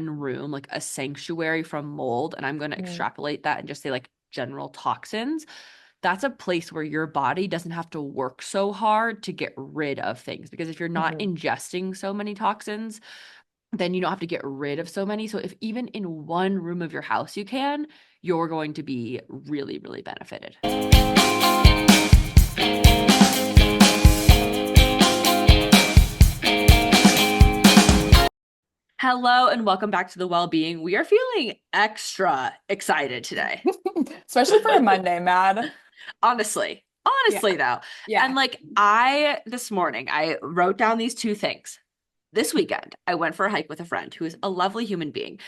room, like a sanctuary from mold, and I'm going to Mhm. extrapolate that and just say like general toxins, that's a place where your body doesn't have to work so hard to get rid of things. Because if you're not Mhm. ingesting so many toxins, then you don't have to get rid of so many. So if even in one room of your house you can, you're going to be really, really benefited. Hello and welcome back to the well-being. We are feeling extra excited today. Especially for a Monday, Mad. Honestly, Yeah. honestly though. And Yeah. like I this morning I wrote down these two things. This weekend, I went for a hike with a friend who is a lovely human being,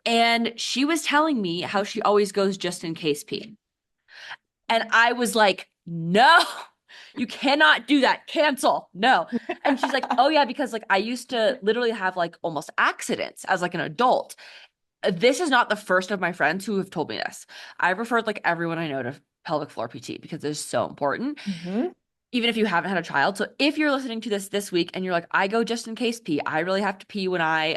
and she was telling me how she always goes just in case pee. And I was like, "No. You cannot do that. Cancel. No." And she's like, "Oh yeah, because like I used to literally have like almost accidents as like an adult." This is not the first of my friends who have told me this. I've referred like everyone I know to pelvic floor PT because it's so important, hmm even if you haven't had a child. So if you're listening to this week and you're like, I go just in case pee, I really have to pee when I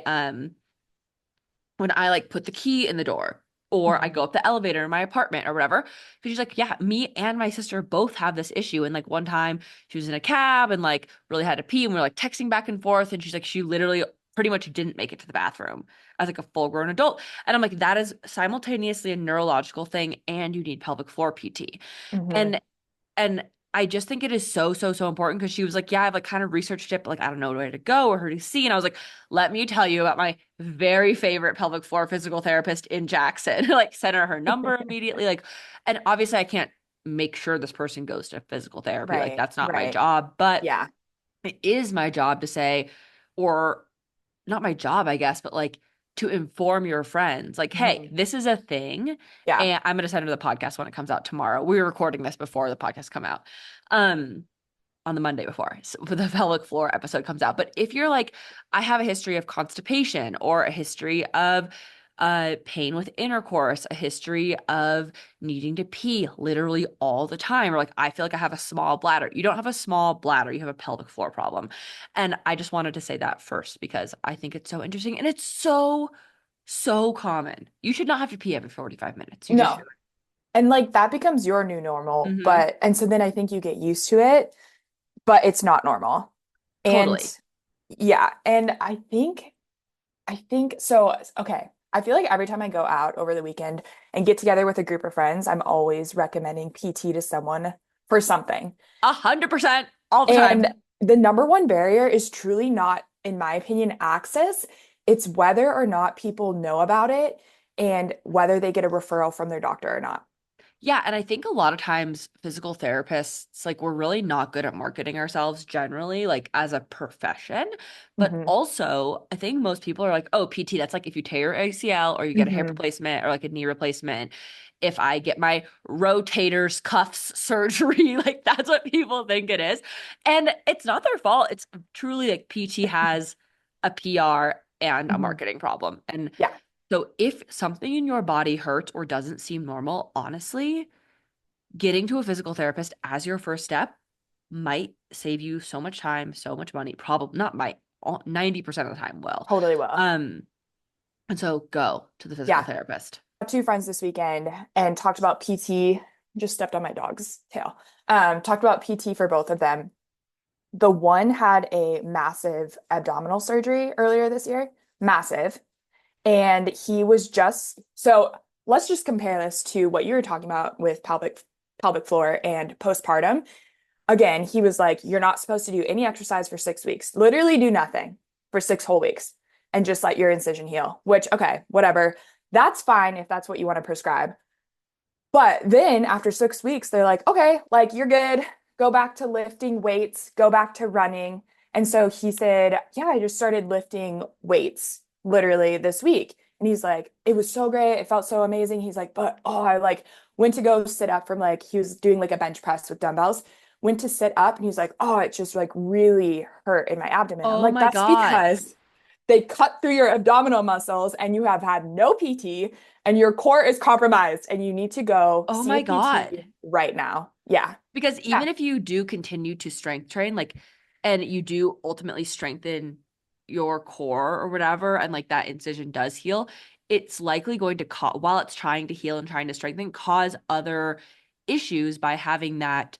like put the key in the door or I hmm go up the elevator in my apartment or whatever. Because she's like, yeah, me and my sister both have this issue. And like one time she was in a cab and like really had to pee and we are like texting back and forth. And she's like, she literally pretty much didn't make it to the bathroom as like a full grown adult. And I'm like, that is simultaneously a neurological thing and you need pelvic floor PT. hmm And and I just think it is so, so, so important because she was like, yeah, I've like kind of researched it, but like I don't know where to go or who to see. And I was like, let me tell you about my very favorite pelvic floor physical therapist in Jackson. Like sent her number immediately. Like, and obviously I can't make sure this person goes to physical therapy. Like Right. that's not my Right. job, but Yeah. it is my job to say, or not my job, I guess, but like to inform your friends, like, hey, hmm this is a thing. Yeah. And I'm going to send her the podcast when it comes out tomorrow. We're recording this before the podcast come out. Um, on the Monday before so the pelvic floor episode comes out. But if you're like, I have a history of constipation or a history of pain with intercourse, a history of needing to pee literally all the time, or like I feel like I have a small bladder. You don't have a small bladder, you have a pelvic floor problem. And I just wanted to say that first because I think it's so interesting and it's so, so common. You should not have to pee every 45 minutes. You just No. And like that becomes your new normal, hmm but and so then I think you get used to it, but it's not normal. And Totally. yeah, and I think so okay. I feel like every time I go out over the weekend and get together with a group of friends, I'm always recommending PT to someone for something. 100% all the And time. the number one barrier is truly not, in my opinion, access. It's whether or not people know about it and whether they get a referral from their doctor or not. Yeah, and I think a lot of times physical therapists, like we're really not good at marketing ourselves generally, like as a profession. But hmm also, I think most people are like, oh, PT, that's like if you tear your ACL or you get a hip hmm replacement or like a knee replacement. If I get my rotators, cuffs surgery, like that's what people think it is. And it's not their fault. It's truly like PT has a PR and a hmm marketing problem. And Yeah. so if something in your body hurts or doesn't seem normal, honestly, getting to a physical therapist as your first step might save you so much time, so much money. Probably not might, 90% of the time will. Totally will. Um, and so go to the physical Yeah. therapist. Two friends this weekend and talked about PT. Just stepped on my dog's tail. Talked about PT for both of them. The one had a massive abdominal surgery earlier this year, massive. And he was just, so let's just compare this to what you were talking about with pelvic floor and postpartum. Again, he was like, you're not supposed to do any exercise for 6 weeks. Literally do nothing for 6 whole weeks and just let your incision heal, which, okay, whatever. That's fine if that's what you want to prescribe. But then after 6 weeks, they're like, okay, like you're good. Go back to lifting weights, go back to running. And so he said, yeah, I just started lifting weights literally this week. And he's like, it was so great. It felt so amazing. He's like, but oh, I like went to go sit up from like, he was doing like a bench press with dumbbells, went to sit up and he's like, oh, it just like really hurt in my abdomen. I'm Oh like, my that's God. because they cut through your abdominal muscles and you have had no PT and your core is compromised and you need to go Oh see a my PT God. right now. Yeah. Because Yeah. even if you do continue to strength train, like, and you do ultimately strengthen your core or whatever, and like that incision does heal, it's likely going to cause, while it's trying to heal and trying to strengthen, cause other issues by having that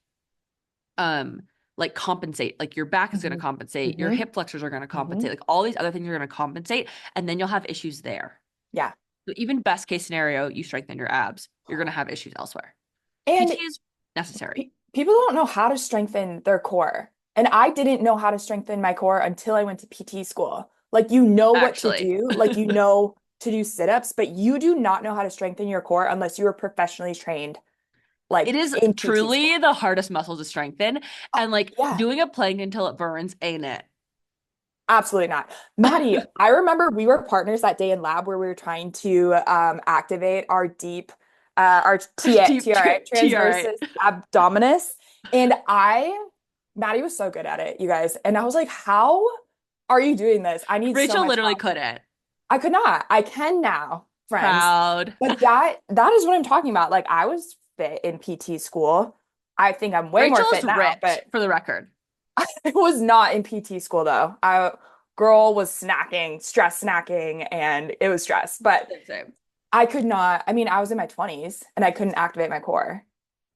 um like compensate. Like your back is going to Mhm. compensate, your Mhm. hip flexors are going to compensate, Mhm. like all these other things are going to compensate, and then you'll have issues there. Yeah. So even best case scenario, you strengthen your abs, you're going to have issues elsewhere. And PT is necessary. people don't know how to strengthen their core. And I didn't know how to strengthen my core until I went to PT school. Like, you know what to Actually, do, like, you know to do sit-ups, but you do not know how to strengthen your core unless you are professionally trained, it like is in PT truly school. the hardest muscle to strengthen. Oh, And like yeah, doing a plank until it burns, ain't it? absolutely not. Maddie, I remember we were partners that day in lab where we were trying to activate our deep, our Deep TRA, TRA. transversus abdominis. And Maddie was so good at it, you guys. And I was like, how are you doing this? I need so Rachel much literally help. couldn't. I could not. I can now, friends. Proud. But that is what I'm talking about. Like, I was fit in PT school. I think I'm way more Rachel is fit now, ripped, but for the record. I was not in PT school though. I girl was snacking, stress snacking, and it was stress. But Same, same. I could not, I mean, I was in my 20s and I couldn't activate my core.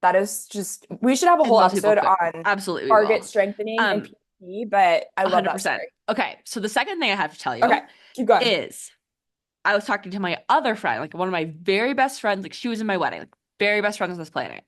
That is just, we should have a And whole most people episode could. on Absolutely, we target will. strengthening and Um, PT, but I love that 100%. story. Okay, so the second thing I have to tell Okay, you keep going. is I was talking to my other friend, like one of my very best friends, like she was in my wedding, like very best friends on this planet.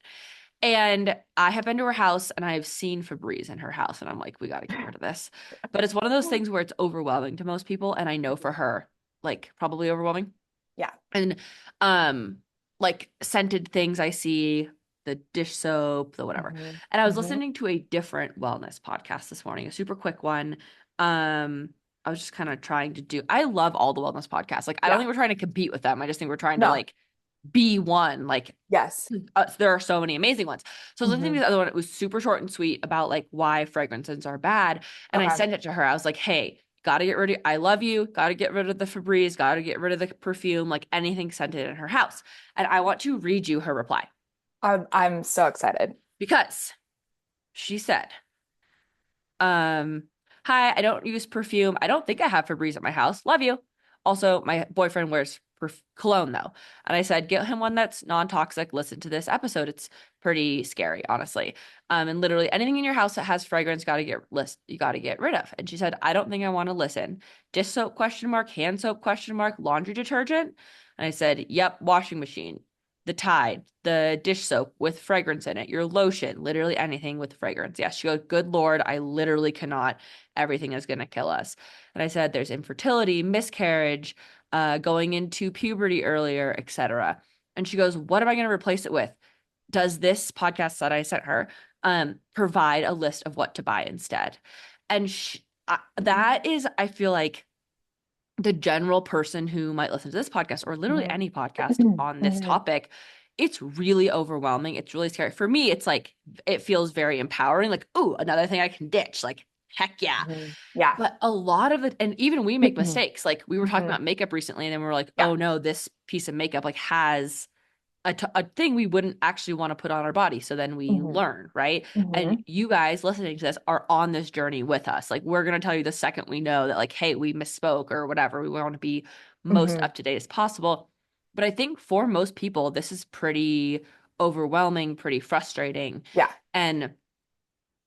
And I have been to her house and I've seen Febreze in her house, and I'm like, we got to get rid of this. But it's one of those things where it's overwhelming to most people, and I know for her, like probably overwhelming. Yeah. And um like scented things I see, the dish soap, the whatever. Hmm. And I was Hmm. listening to a different wellness podcast this morning, a super quick one. I was just kind of trying to do, I love all the wellness podcasts. Like I don't Yeah. think we're trying to compete with them. I just think we're trying to No. like be one. Like Yes. there are so many amazing ones. So I was listening to Hmm. the other one. It was super short and sweet about like why fragrances are bad. And I Okay. sent it to her. I was like, hey, gotta get rid of, I love you. Gotta get rid of the Febreze. Gotta get rid of the perfume, like anything scented in her house. And I want to read you her reply I'm so excited. because she said, um, hi, I don't use perfume. I don't think I have Febreze at my house. Love you. Also, my boyfriend wears cologne though. And I said, get him one that's non-toxic. Listen to this episode. It's pretty scary, honestly. And literally anything in your house that has fragrance you gotta get rid of. And she said, I don't think I want to listen. Dish soap question mark, hand soap question mark, laundry detergent. And I said, yep, washing machine, the Tide, the dish soap with fragrance in it, your lotion, literally anything with fragrance. Yes, she goes, good Lord, I literally cannot. Everything is going to kill us. And I said, there's infertility, miscarriage, going into puberty earlier, etc. And she goes, what am I going to replace it with? Does this podcast that I sent her provide a list of what to buy instead? And that is, I feel like, the general person who might listen to this podcast or literally Hmm. any podcast on this Hmm. topic, it's really overwhelming. It's really scary. For me, it's like it feels very empowering. Like, oh, another thing I can ditch. Like, heck yeah. Hmm. Yeah. But a lot of it, and even we make Hmm. mistakes. Like we were talking about makeup recently, and then we were like, Yeah. oh no, this piece of makeup like has a thing we wouldn't actually want to put on our body. So then we Hmm. learn, right? And Hmm. you guys listening to this are on this journey with us. Like we're going to tell you the second we know that, like, hey, we misspoke or whatever. We want to be most Hmm. up to date as possible. But I think for most people, this is pretty overwhelming, pretty frustrating. Yeah. And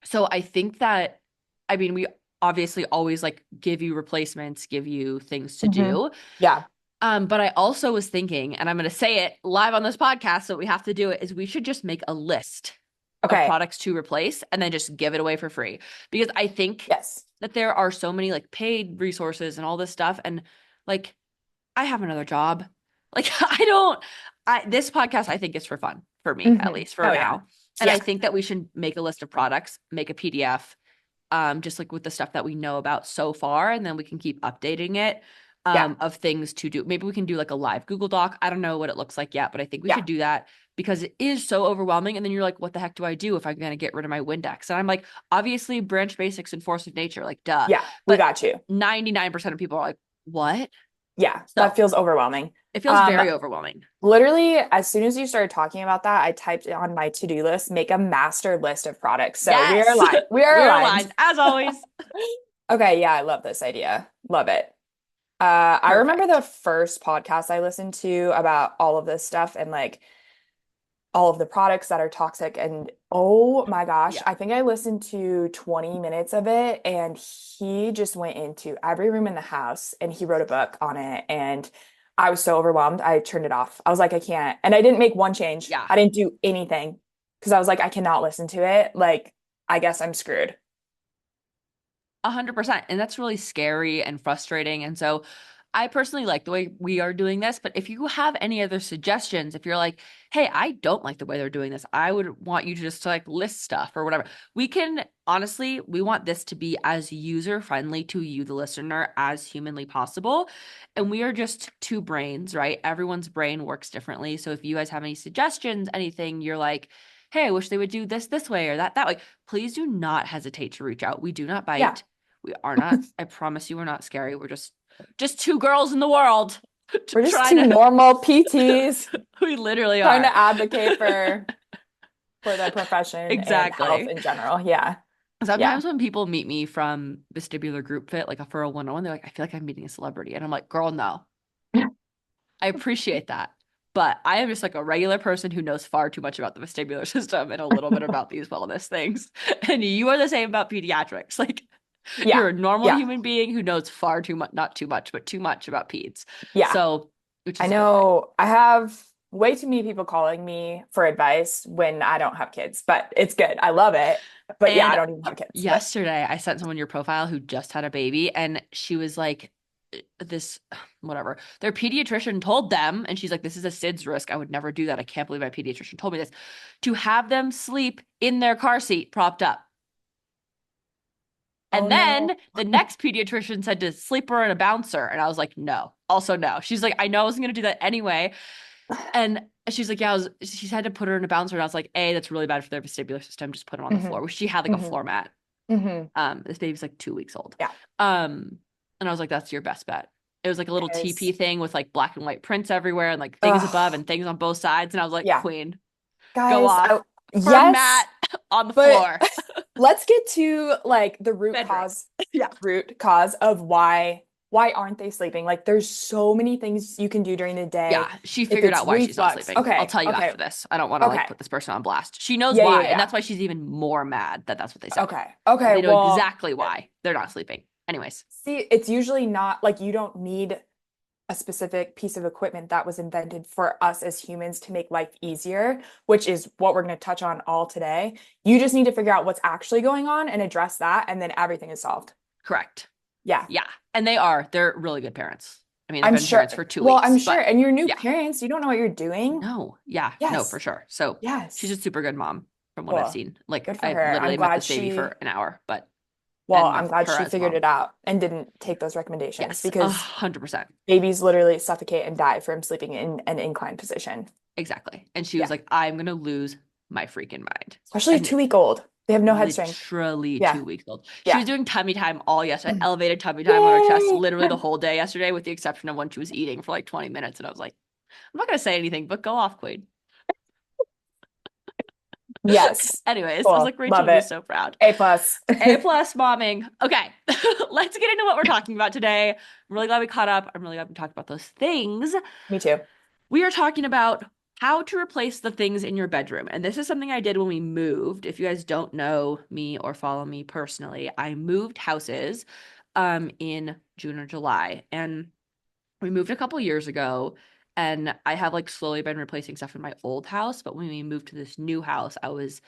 so I think that, I mean, we obviously always like give you replacements, give you things to Hmm. do. Yeah. But I also was thinking, and I'm going to say it live on this podcast, so we have to do it, is we should just make a list of Okay. products to replace and then just give it away for free. Because I think Yes. that there are so many like paid resources and all this stuff. And like, I have another job. Like, this podcast, I think is for fun for me, at Hmm. least for Oh yeah. now. And I Yeah. think that we should make a list of products, make a PDF, just like with the stuff that we know about so far, and then we can keep updating it Yeah. of things to do. Maybe we can do like a live Google Doc. I don't know what it looks like yet, but I think we Yeah. should do that because it is so overwhelming. And then you're like, what the heck do I do if I'm going to get rid of my Windex? And I'm like, obviously, branch basics and force of nature, like, duh. Yeah. We But got you. 99% of people are like, what? Yeah. That So feels overwhelming. it feels Um, very overwhelming. Literally, as soon as you started talking about that, I typed on my to-do list, make a master list of products. So we are Yes, aligned. We are we're aligned. aligned as always. Okay, yeah, I love this idea. Love it. I remember the Perfect. first podcast I listened to about all of this stuff and like all of the products that are toxic. And oh my gosh, Yeah. I think I listened to 20 minutes of it and he just went into every room in the house and he wrote a book on it. And I was so overwhelmed, I turned it off. I was like, I can't. And I didn't make one change. Yeah. I didn't do anything because I was like, I cannot listen to it. Like, I guess I'm screwed. 100%. And that's really scary and frustrating. And so I personally like the way we are doing this. But if you have any other suggestions, if you're like, hey, I don't like the way they're doing this, I would want you to just to like list stuff or whatever. We can honestly, we want this to be as user friendly to you, the listener, as humanly possible. And we are just two brains, right? Everyone's brain works differently. So if you guys have any suggestions, anything, you're like, hey, I wish they would do this way or that way, please do not hesitate to reach out. We do not Yeah, bite. We are not, I promise you, we're not scary. We're just two girls in the world we're just trying two to, normal PTs we literally trying are. to advocate for the profession and health Exactly. in general. Yeah. Yeah. Sometimes when people meet me from vestibular group fit, like for a one-on-one, they're like, I feel like I'm meeting a celebrity. And I'm like, girl, no, I appreciate that. But I am just like a regular person who knows far too much about the vestibular system and a little bit about these wellness things. And you are the same about pediatrics. Like Yeah. you're a normal Yeah. human being who knows far too much, not too much, but too much about peds. Yeah. So, which I is a good thing. know I have way too many people calling me for advice when I don't have kids, but it's good. I love it. But yeah, I And don't even have kids, but yesterday I sent someone your profile who just had a baby and she was like this whatever. Their pediatrician told them and she's like this is a SIDS risk. I would never do that. I can't believe my pediatrician told me this to have them sleep in their car seat propped up. oh And no. then the next pediatrician said to sleep her in a bouncer and I was like no. Also no. She's like I know I wasn't going to do that anyway. And she's like, yeah, she had to put her in a bouncer. And I was like, A, that's really bad for their vestibular system. Just put them on the Hmm. floor. She had like a Hmm. floor mat. Hmm. This baby's like 2 weeks old. Yeah. And I was like, that's your best bet. It was like a little It TP is. thing with like black and white prints everywhere and like things above Ugh. and things on both sides. And I was like, Yeah. Queen, go Guys, off. Firm yes, mat on the but floor. let's get to like the Bedroom. Yeah. root cause of why aren't they sleeping? Like there's so many things you can do during the day. Yeah, she If figured it's out why she's not reflux. sleeping. I'll Okay, tell you okay, after this. I don't want to like okay. put this person on blast. She knows Yeah, why, yeah, and yeah. that's why she's even more mad that that's what they said. Okay. Okay. They know Well, exactly why they're not sleeping. Anyways, see, it's usually not like you don't need a specific piece of equipment that was invented for us as humans to make life easier, which is what we're going to touch on all today. You just need to figure out what's actually going on and address that, and then everything is solved. correct. Yeah. Yeah, and they're really good parents. I mean, they've I'm been sure. parents for two Well, I'm weeks, sure. but And you're new yeah, parents, you don't know what you're doing. no, yeah, no, for Yes. sure. So she's Yes. a super good mom from what I've Cool. seen. Like Good for I her. literally I'm met glad this baby she, for an hour, but well, and I'm with glad her she as figured mom. it out and didn't take those recommendations Yes, a because hundred percent. babies literally suffocate and die from sleeping in an inclined position. Exactly. And she was Yeah. like, I'm gonna lose my freaking mind. Especially a And 2 week old. They have no head strength. literally Yeah. 2 weeks old. She Yeah. was doing tummy time all yesterday, elevated tummy time on her chest, Yay. literally the whole day yesterday, with the exception of when she was eating for like 20 minutes. And I was like, I'm not gonna say anything, but go off, Queen. Yes. Anyways, I was Cool. like, Rachel Love would be it. so proud. A plus. A plus momming. Okay, let's get into what we're talking about today. I'm really glad we caught up. I'm really glad we talked about those things. Me too. We are talking about how to replace the things in your bedroom. And this is something I did when we moved. If you guys don't know me or follow me personally, I moved houses in June or July. And we moved a couple years ago. And I have like slowly been replacing stuff in my old house. But when we moved to this new house, I was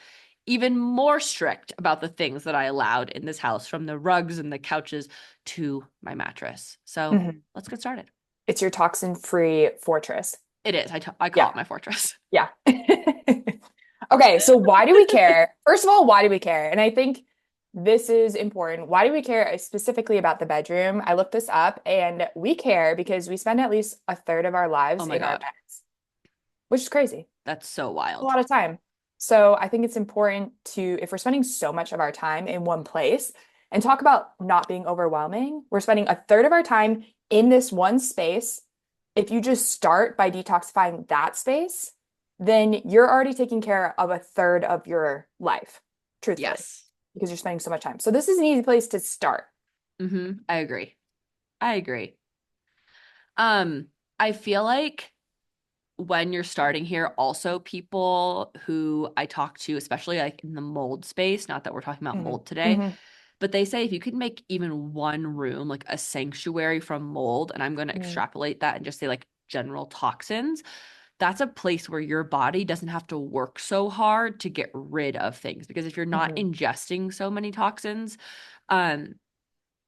even more strict about the things that I allowed in this house, from the rugs and the couches to my mattress. So Mhm. let's get started. It's your toxin-free fortress. It is. I call Yeah. it my fortress. Yeah. Okay, so why do we care? First of all, why do we care? And I think this is important. Why do we care specifically about the bedroom? I looked this up and we care because we spend at least a third of our Oh lives my in our God. beds, which is crazy. That's so A wild. lot of time. So I think it's important to, if we're spending so much of our time in one place, and talk about not being overwhelming, we're spending a third of our time in this one space. If you just start by detoxifying that space, then you're already taking care of a third of your life, truthfully, Yes. because you're spending so much time. So this is an easy place to start. I agree. I agree. Um, I feel like when you're starting here, also people who I talk to, especially like in the mold space, not that we're talking about Hmm. mold today, Hmm. but they say if you can make even one room like a sanctuary from mold, and I'm going to Hmm. extrapolate that and just say like general toxins, that's a place where your body doesn't have to work so hard to get rid of things. Because if you're not Hmm. ingesting so many toxins, um,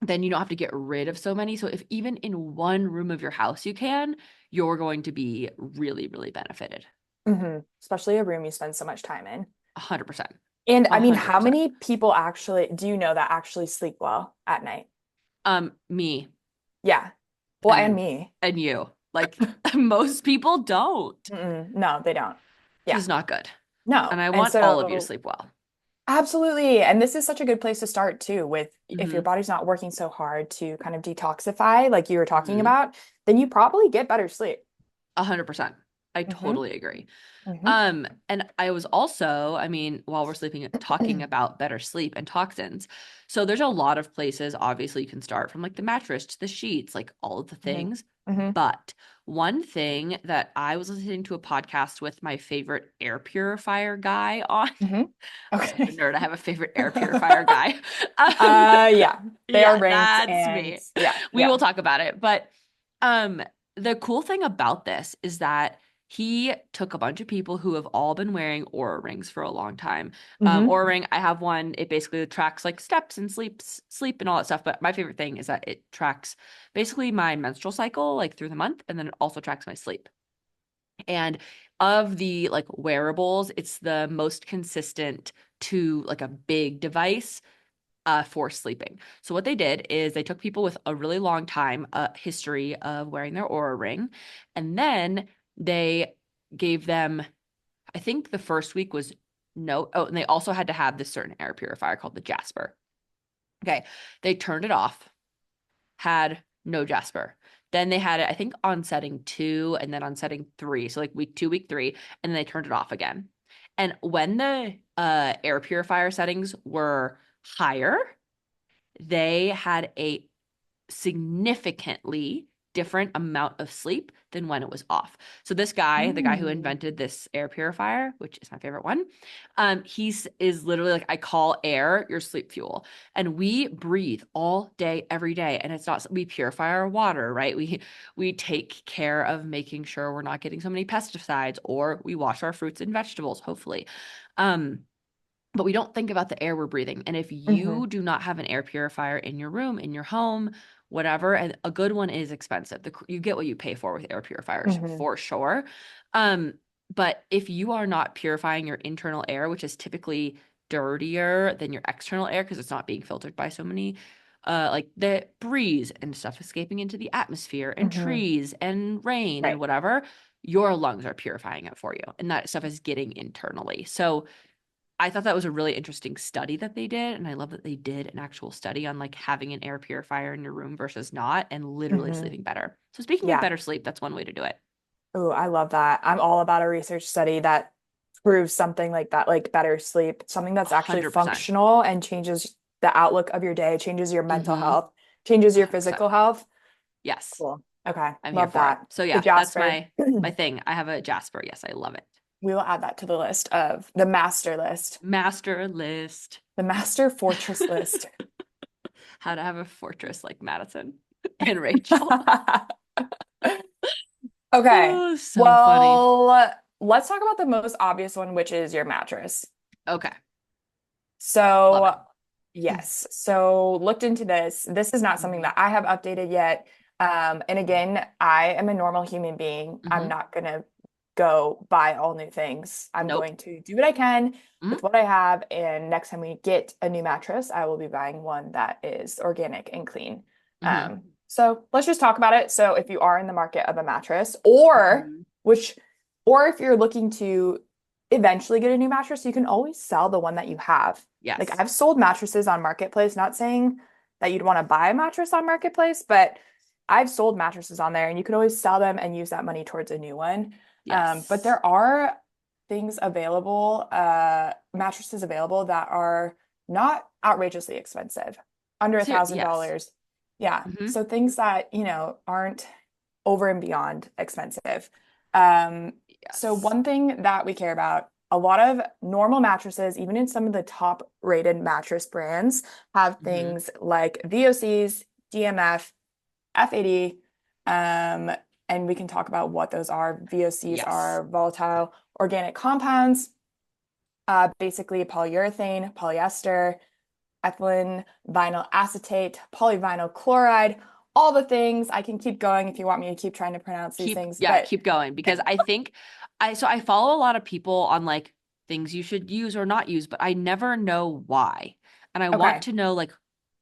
then you don't have to get rid of so many. So if even in one room of your house you can, you're going to be really, really benefited. Hmm. Especially a room you spend so much time in. 100%. And I mean, how 100%. many people actually do you know that actually sleep well at night? Me Yeah. Well, and and me. you. Like most people don't, Mm-mm. No, they don't. which Yeah. is not good. And No. I And want all of you to so sleep well. absolutely. And this is such a good place to start too, with if your Hmm. body's not working so hard to kind of detoxify, like you were talking Hmm. about, then you probably get better sleep. 100%. I Hmm. totally agree. Hmm. And I was also, I mean, while we're sleeping, talking about better sleep and toxins. So there's a lot of places, obviously, you can start from like the mattress to the sheets, like all of the Hmm. things. Hmm. But one thing that I was listening to a podcast with my favorite air purifier guy on, Hmm. such a Okay. nerd, I have a favorite air purifier guy. Um, Yeah, they are yeah, ranked that's and me. yeah, We yeah. will talk about it. But um, the cool thing about this is that he took a bunch of people who have all been wearing Aura rings for a long time. Hmm. Aura ring, I have one. It basically tracks like steps and sleep and all that stuff. But my favorite thing is that it tracks basically my menstrual cycle like through the month, and then it also tracks my sleep. And of the like wearables, it's the most consistent to like a big device for sleeping. So what they did is they took people with a really long time history of wearing their Aura ring, and then they gave them, I think the first week was no, oh, and they also had to have this certain air purifier called the Jasper. Okay, they turned it off, had no Jasper. Then they had it, I think, on setting 2 and then on setting 3. So like week 2, week 3, and then they turned it off again. And when the air purifier settings were higher, they had a significantly different amount of sleep than when it was off. So this guy, the guy who Mm. invented this air purifier, which is my favorite one, he's is literally like I call air your sleep fuel. And we breathe all day, every day. And it's not we purify our water, right? We take care of making sure we're not getting so many pesticides, or we wash our fruits and vegetables, hopefully. Um, but we don't think about the air we're breathing. And if Hmm. you do not have an air purifier in your room, in your home, whatever, and a good one is expensive. You get what you pay for with air purifiers Hmm. for sure. Um, but if you are not purifying your internal air, which is typically dirtier than your external air because it's not being filtered by so many like the breeze and stuff escaping into the atmosphere and Hmm. trees and rain and Right. whatever, your lungs are purifying it for you. And that stuff is getting internally. So I thought that was a really interesting study that they did. And I love that they did an actual study on like having an air purifier in your room versus not and literally Hmm. sleeping better. So speaking of Yeah. better sleep, that's one way to do it. Oh, I love that. I'm all about a research study that proves something like that, like better sleep, something that's actually 100%. functional and changes the outlook of your day, changes your mental Mm-hmm. health, changes your 100%. physical health. Yes, Cool. Okay. I'm here Love for it. that. So The yeah, that's Jasper. my thing. I have a Jasper. Yes, I love it. We will add that to the list of the master list, Master list. the master fortress list. How to have a fortress like Madison and Rachel. Okay. Oh, so funny. Well, let's talk about the most obvious one, which is your mattress. Okay. Love it. So, yes. So, looked into this. This is not something Mm-hmm. that I have updated yet. And again, I am a normal human being. I'm Mm-hmm. not gonna go buy all new things. I'm Nope. going to do what I can Mm-hmm. with what I have. And next time we get a new mattress, I will be buying one that is organic and clean. Mm-hmm. So let's just talk about it. So if you are in the market of a mattress, or Mm-hmm. which, or if you're looking to eventually get a new mattress, you can always sell the one that you have. Like Yes. I've sold mattresses on Marketplace, not saying that you'd want to buy a mattress on Marketplace, but I've sold mattresses on there and you could always sell them and use that money towards a new one. But Yes. there are things available, mattresses available that are not outrageously expensive, under a thousand Yes. dollars. Yeah. Hmm. So things that, aren't over and beyond expensive. Um, so Yes. one thing that we care about, a lot of normal mattresses, even in some of the top rated mattress brands, have Hmm. things like VOCs, DMF, F80, um, and we can talk about what those are. VOCs Yes. are volatile organic compounds, basically polyurethane, polyester, ethylene, vinyl acetate, polyvinyl chloride, all the things. I can keep going if you want me to keep trying to pronounce these Keep, things, yeah, but keep going because I think I follow a lot of people on like things you should use or not use, but I never know why. And I want okay. to know like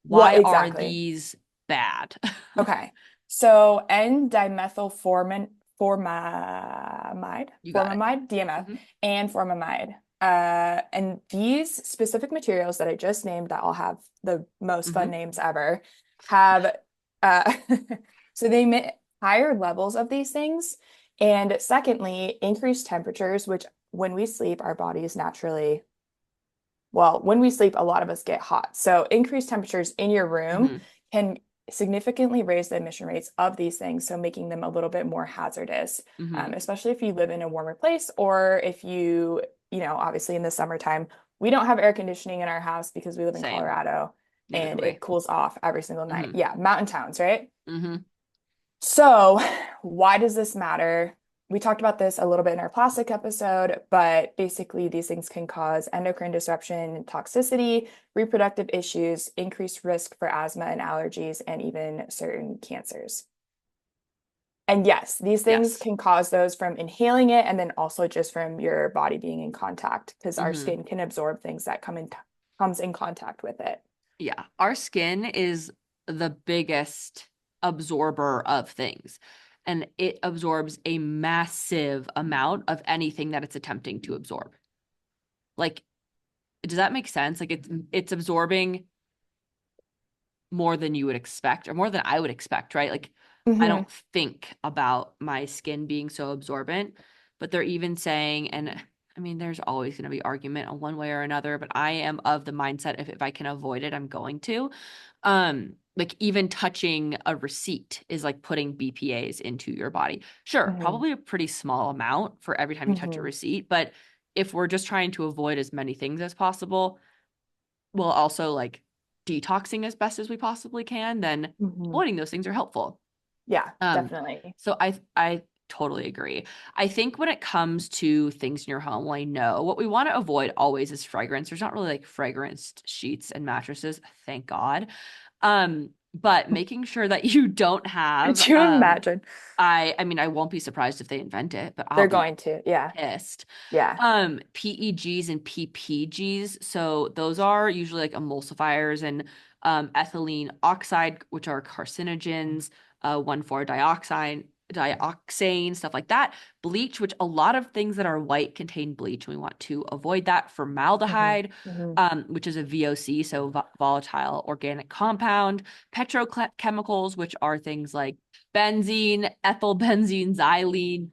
What why are exactly? these bad? Okay. So N-dimethylformamide, formamide, You got it. formamide, DMF, Hmm. and formamide. And these specific materials that I just named that all have the most fun Hmm. names ever have uh so they emit higher levels of these things. And secondly, increased temperatures, which when we sleep, our bodies naturally, well, when we sleep, a lot of us get hot. So increased temperatures in your room Hmm. can significantly raise the emission rates of these things, so making them a little bit more hazardous, Hmm. especially if you live in a warmer place or if obviously in the summertime, we don't have air conditioning in our house because we live in Same. Colorado Neither do and we. it cools off every single night. Hmm. Yeah, mountain towns, right? Hmm. So, why does this matter? We talked about this a little bit in our plastic episode, but basically, these things can cause endocrine disruption, toxicity, reproductive issues, increased risk for asthma and allergies, and even certain cancers. And yes, these things Yes. can cause those from inhaling it and then also just from your body being in contact because our Hmm. skin can absorb things that comes in contact with it. Yeah. Our skin is the biggest absorber of things, and it absorbs a massive amount of anything that it's attempting to absorb. Like, does that make sense? Like it's absorbing more than you would expect or more than I would expect, right? Like I Hmm. don't think about my skin being so absorbent, but they're even saying, and I mean, there's always going to be argument on one way or another, but I am of the mindset if I can avoid it, I'm going to. Like even touching a receipt is like putting BPA's into your body. Sure, Hmm. probably a pretty small amount for every time you touch a Hmm. receipt, but if we're just trying to avoid as many things as possible, while also like detoxing as best as we possibly can, then Hmm. avoiding those things are helpful. Yeah, Um, definitely. so I totally agree. I think when it comes to things in your home, well, I know what we want to avoid always is fragrance. There's not really like fragranced sheets and mattresses, thank God. But making sure that you don't have Could you imagine? I mean I won't be surprised if they invent it, but I'll They're be going to. Yeah. pissed. Yeah. PEGs and PPGs. So those are usually like emulsifiers and ethylene oxide, which are carcinogens, 1,4-dioxane, dioxane, stuff like that. Bleach, which a lot of things that are white contain bleach, and we want to avoid that. Hmm. Formaldehyde, Hmm. which is a VOC, so volatile organic compound. Petrochemicals, which are things like benzene, ethylbenzene, xylene,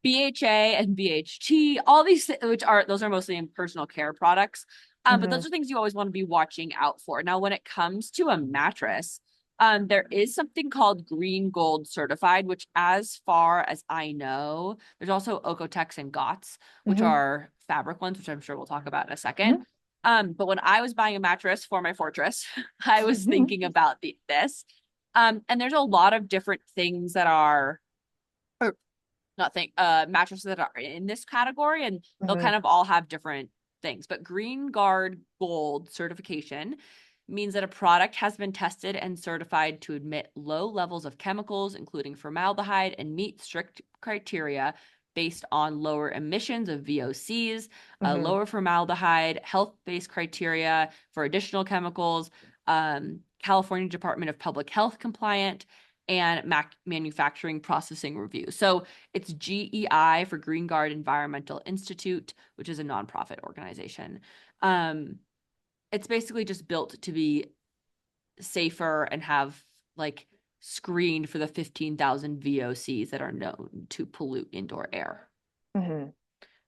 BHA and BHT, all these which are those are mostly in personal care products. But Hmm. those are things you always want to be watching out for. Now, when it comes to a mattress, there is something called Green Gold certified, which, as far as I know, there's also Okotex and GOTS, which Hmm. are fabric ones, which I'm sure we'll talk about in a second. Hmm. But when I was buying a mattress for my fortress, I was thinking about this. And there's a lot of different things that are nothing mattresses that are in this category, and they'll Hmm. kind of all have different things. But Green Guard Gold certification means that a product has been tested and certified to emit low levels of chemicals, including formaldehyde, and meet strict criteria based on lower emissions of VOCs, Hmm. lower formaldehyde, health-based criteria for additional chemicals, California Department of Public Health compliant, and manufacturing processing review. So it's GEI for Green Guard Environmental Institute, which is a nonprofit organization. Um, it's basically just built to be safer and have like screened for the 15,000 VOCs that are known to pollute indoor air. Hmm.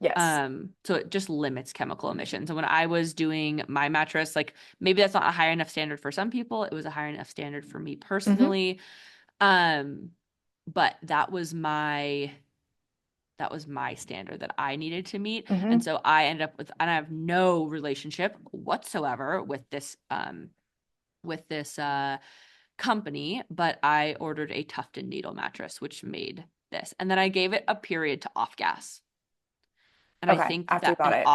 Yes. So it just limits chemical emissions. And when I was doing my mattress, like maybe that's not a high enough standard for some people. It was a high enough standard for me Hmm. personally. Um, but that was my standard that I needed to meet. And Hmm. so I ended up with, and I have no relationship whatsoever with this company, but I ordered a Tufton needle mattress, which made this. And then I gave it a period to off gas. And I Okay. think After you that bought it.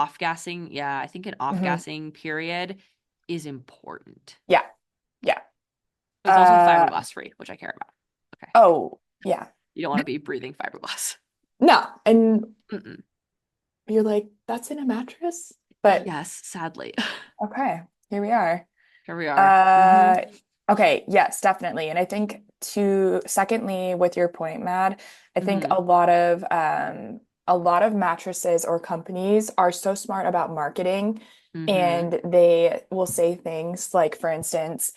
I think an off Hmm. gassing period is important. Yeah. Yeah. It's also Uh, fiberglass free, which I care about. Okay. oh, yeah. You don't want to be breathing fiberglass. No. And Mm-mm. you're like, that's in a mattress? But Yes, sadly. okay, here we are. Here we are. Uh, okay, yes, definitely. And I think to secondly, with your point, Mad, I think Hmm. a lot of mattresses or companies are so smart about marketing Hmm. and they will say things like, for instance,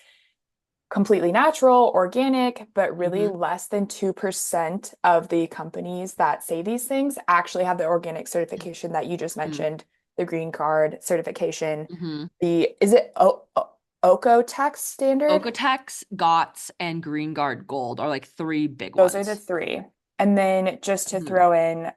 completely natural, organic, but really Hmm. less than 2% of the companies that say these things actually have the organic certification that you just Hmm. mentioned, the green card certification. Hmm. Is it OCO standard? Okotex, GOTS, and Green Guard Gold are like three big Those are the ones. three. And then just to Hmm. throw in,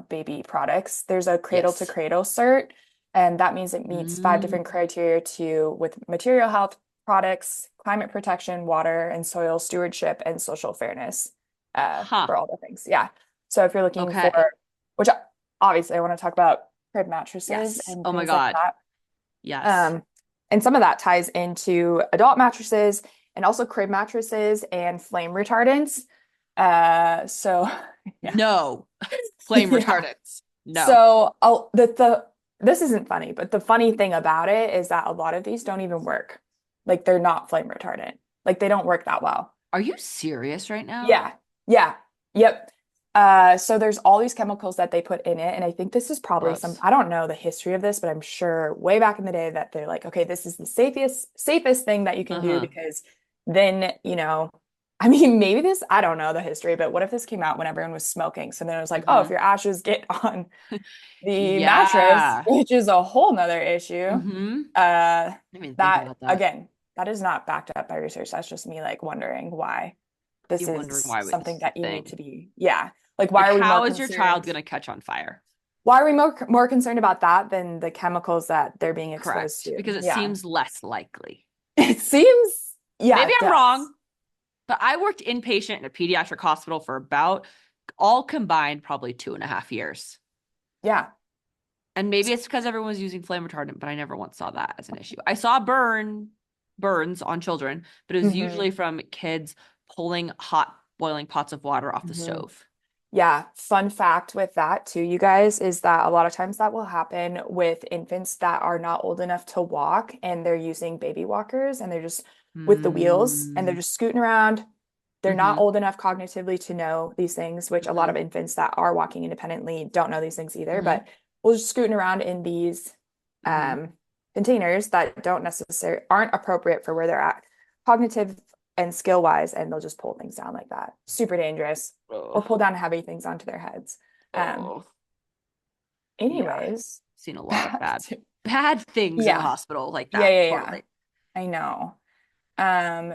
baby products, there's a cradle to Yes. cradle cert, and that means it meets five Mm. different criteria to with material health products, climate protection, water and soil stewardship, and social fairness, Huh. for all the things. Yeah. So if you're looking for, Okay. which obviously I want to talk about crib mattresses Yes. and Oh my things like God. that. Yes. Um, and some of that ties into adult mattresses and also crib mattresses and flame retardants. So yeah, No. Flame yeah. retardants. No. So this isn't funny, but the funny thing about it is that a lot of these don't even work. Like they're not flame retardant. Like they don't work that well. Are you serious right now? Yeah. Yeah. Yep. So there's all these chemicals that they put in it, and I think this is probably Gross. I don't know the history of this, but I'm sure way back in the day that they're like, okay, this is the safest thing that you can do Uh-huh. because then, I mean, maybe I don't know the history, but what if this came out when everyone was smoking? So then it was like, oh, if Hmm. your ashes get on the mattress, Yeah. which is a whole nother issue, Hmm. uh, I didn't even think that about that. again, that is not backed up by research. That's just me like wondering why this You wondering is why something it's a that you need thing. to be, yeah. Like, Like, how is your child gonna catch on fire? why are we more concerned about that than the chemicals that they're being exposed Correct. to? Because it Yeah. seems less likely. It seems, yeah, Maybe it I'm does. wrong, but I worked inpatient in a pediatric hospital for about all combined probably 2.5 years. Yeah. And maybe it's because everyone was using flame retardant, but I never once saw that as an issue. I saw burns on children, but it was Hmm. usually from kids pulling hot boiling pots of water off the Hmm. stove. Yeah. Fun fact with that too, you guys, is that a lot of times that will happen with infants that are not old enough to walk and they're using baby walkers and they're just with the wheels and they're Mm. just scooting around. They're not Mm-hmm. old enough cognitively to know these things, which a lot Mm-hmm. of infants that are walking independently don't know these things either, Mm-hmm. but we're just scooting around in these Mm-hmm. um, containers that don't necessarily aren't appropriate for where they're at, cognitive and skill wise, and they'll just pull things down like that. Super dangerous, or Oh, pull down heavy things onto their heads. Um, oh, yeah. anyways, Seen a lot of back bad, to bad things in the yeah, hospital like yeah, that. yeah, yeah. Totally. I know.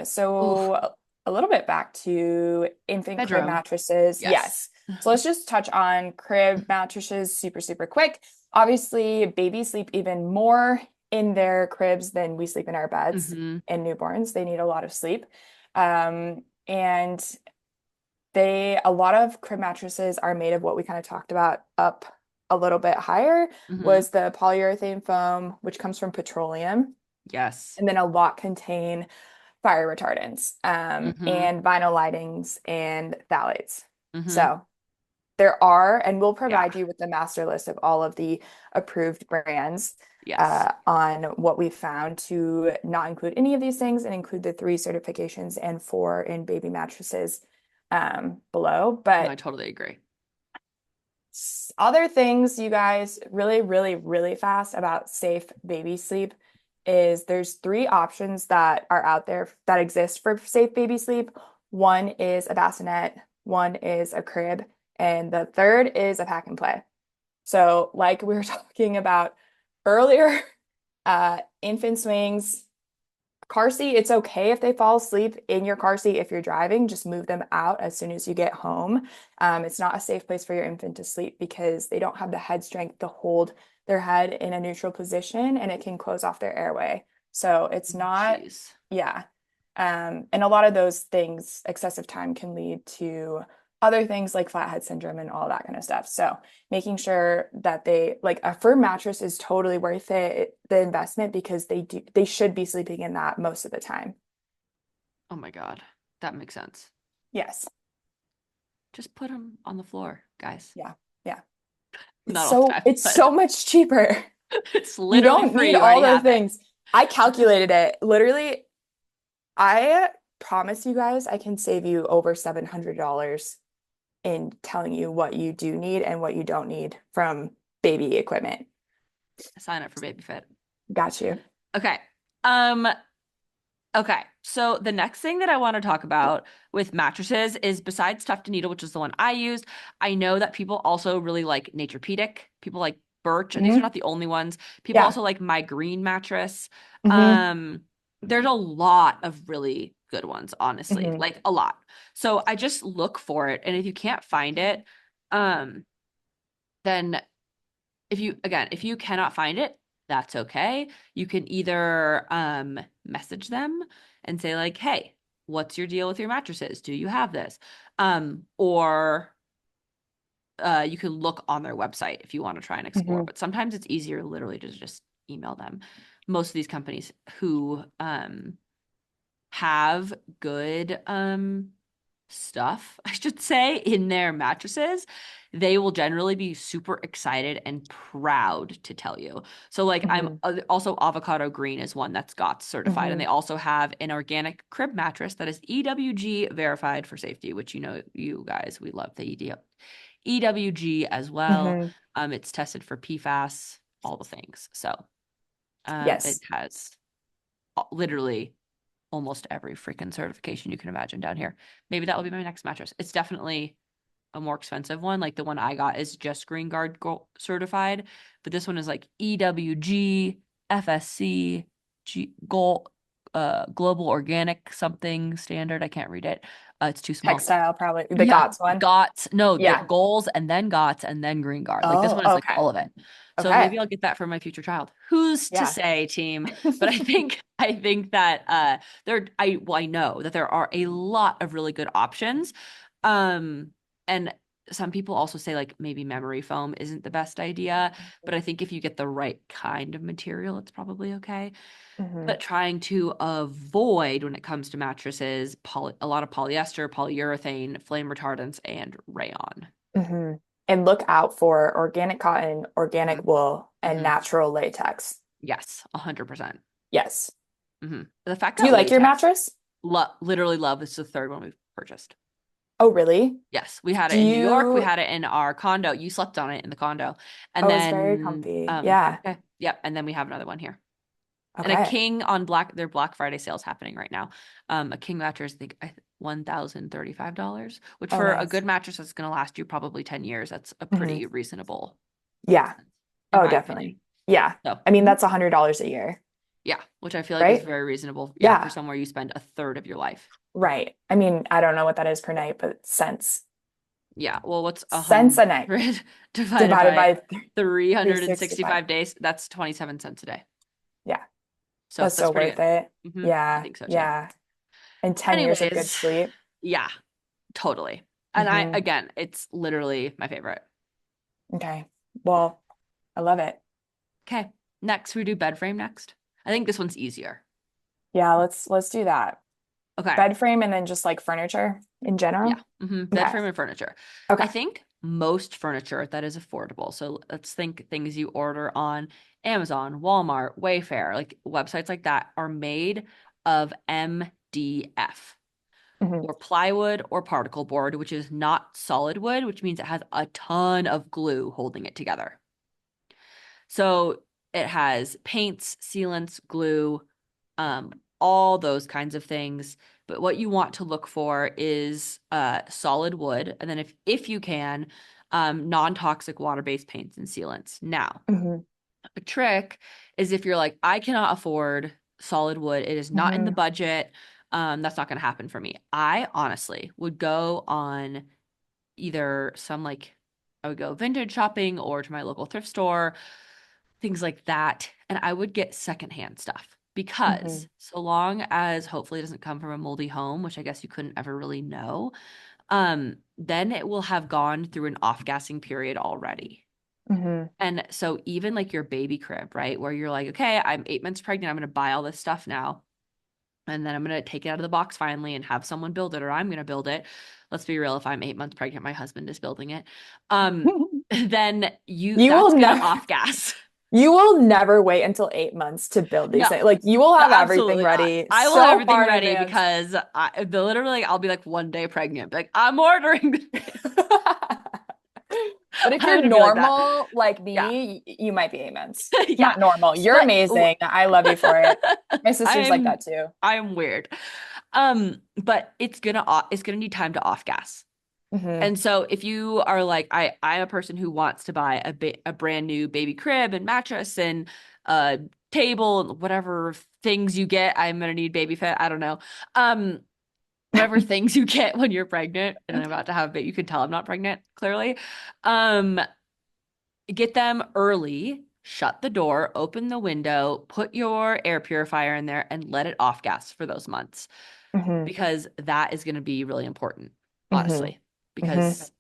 Oof. So a little bit back to infant crib Bedroom. mattresses. Yes. Yes. So let's just touch on crib mattresses super, super quick. Obviously, babies sleep even more in their cribs than we sleep in our beds Mm-hmm. and newborns. They need a lot of sleep. And a lot of crib mattresses are made of what we kind of talked about up a little bit higher Mm-hmm. was the polyurethane foam, which comes from petroleum. Yes. And then a lot contain fire retardants, Mm-hmm. and vinyl lightings and phthalates. Mm-hmm. So there are, and we'll Yeah. provide you with the master list of all of the approved brands Yes. on what we found to not include any of these things and include the 3 certifications and 4 in baby mattresses below. No, I But totally agree. other things, you guys, really, really, really fast about safe baby sleep is there's 3 options that are out there that exist for safe baby sleep. One is a bassinet, one is a crib, and the third is a pack and play. So, like we were talking about earlier, infant swings, car seat, it's okay if they fall asleep in your car seat if you're driving. Just move them out as soon as you get home. It's not a safe place for your infant to sleep because they don't have the head strength to hold their head in a neutral position and it can close off their airway. So it's not, Jeez. yeah. And a lot of those things, excessive time can lead to other things like flathead syndrome and all that kind of stuff. So making sure that they like a firm mattress is totally worth it, the investment, because they should be sleeping in that most of the time. Oh my God. That makes sense. Yes. Just put them on the floor, guys. Yeah. Yeah. Not all the time, It's but so much cheaper. it's You literally don't free. need You all already the have it. things. I calculated it. Literally, I promise you guys I can save you over $700 in telling you what you do need and what you don't need from baby equipment. Sign up for BabyFit. Got you. Okay. Um, okay. So the next thing that I want to talk about with mattresses is besides Tuft and Needle, which is the one I used, I know that people also really like Naturepedic. People like Birch, and these are Hmm. not the only ones. People Yeah. also like My Green mattress. Hmm. Um, there's a lot of really good ones, honestly, Hmm. like a lot. So I just look for it, and if you can't find it, um, then if you cannot find it, that's okay. You can either message them and say like, "Hey, what's your deal with your mattresses? Do you have this?" Or you can look on their website if you want to try and explore. Hmm. But sometimes it's easier literally to just email them. Most of these companies who have good stuff, I should say, in their mattresses, they will generally be super excited and proud to tell you. So, like, I'm Hmm. also Avocado Green is one that's GOTS certified, and Hmm. they also have an organic crib mattress that is EWG verified for safety, which you know, you guys, we love the EWG as well. Hmm. It's tested for PFAS, all the things. So, it Yes. has literally almost every freaking certification you can imagine down here. Maybe that will be my next mattress. It's definitely a more expensive one. Like the one I got is just Green Guard certified, but this one is like EWG, FSC, Gold, Global Organic something standard. I can't read it. It's too small. Textile, probably the Yeah, GOTS one. GOTS. No, the Yeah. goals and then GOTS and then Green Guard. Like this Oh, one is like okay. all of it. So Okay. maybe I'll get that for my future child. Who's to Yeah. say, team? But I think that I know that there are a lot of really good options. And some people also say like maybe memory foam isn't the best idea, but I think if you get the right kind of material, it's probably okay. Hmm. But trying to avoid when it comes to mattresses, a lot of polyester, polyurethane, flame retardants, and rayon. Hmm. And look out for organic cotton, Hmm. organic wool, and Hmm. natural latex. Yes, 100%. Yes. The fact Do you that like your latex, mattress? literally love, this is the third one we've purchased. Oh, really? Yes, we had Do it in New York. We you? had it in our condo. You slept on it in the condo. And Oh, it's very then, comfy. Yeah. okay, yep. And then we have another one here. And a Okay. king on their Black Friday sales happening right now. A king mattress, I think $1,035, which Oh, for a good nice. mattress that's going to last you probably 10 years, that's a Hmm. pretty reasonable Yeah. expense, in Oh, my opinion. definitely. Yeah. So, I mean, that's $100 a year, yeah, which I feel like is right? very reasonable. Yeah, for Yeah. somewhere you spend a third of your life. Right. I mean, I don't know what that is per night, but cents. Yeah, well, what's Cents a night 100 divided divided by by 365. 365 days? That's 27 cents a day. Yeah. So That's that's so pretty worth good. it. I Yeah. think so too. Yeah. And 10 years of good Anyways, sleep. yeah, totally. And Hmm. again, it's literally my favorite. Okay. Well, I love it. Okay, next we do bed frame next. I think this one's easier. Yeah, let's do that. Okay, Bed frame and then just like furniture in yeah, general. bed Okay. frame and furniture. Okay. I think most furniture that is affordable. So let's think things you order on Amazon, Walmart, Wayfair, like websites like that are made of MDF Hmm. or plywood or particle board, which is not solid wood, which means it has a ton of glue holding it together. So it has paints, sealants, glue, all those kinds of things. But what you want to look for is solid wood. And then if you can, non-toxic water-based paints and sealants. Now, Hmm. a trick is if you're like, I cannot afford solid wood, it is not in the Hmm. budget, that's not going to happen for me. I honestly would go on either some like, I would go vintage shopping or to my local thrift store, things like that, and I would get secondhand stuff Hmm. because so long as hopefully it doesn't come from a moldy home, which I guess you couldn't ever really know, then it will have gone through an off-gassing period already. Hmm. And so even like your baby crib, right? Where you're like, okay, I'm 8 months pregnant. I'm going to buy all this stuff now. And then I'm going to take it out of the box finally and have someone build it, or I'm going to build it. Let's be real. If I'm 8 months pregnant, my husband is building it. Then You that's will going to never, off gas. you will never wait until 8 months to build these No, things. Like you will no, have everything absolutely not. ready I will have so everything far in ready advance. because literally I'll be like one day pregnant. Be like, I'm ordering this. But if I'm you're going to be like that. normal like Yeah. me, you might be 8 months. Yeah. Not normal. You're But amazing. I love you for it. My sister's like I'm that too. I'm weird. But it's gonna need time to off gas. Hmm. And so if you are like I'm a person who wants to buy a brand new baby crib and mattress and table and whatever things you get, I'm gonna need baby fit. I don't know. Um whatever things you get when you're pregnant and I'm about to have a baby, you can tell I'm not pregnant, clearly. Um get them early, shut the door, open the window, put your air purifier in there, and let it off gas for those months Hmm. because that is going to be really important, Hmm. honestly, Hmm. because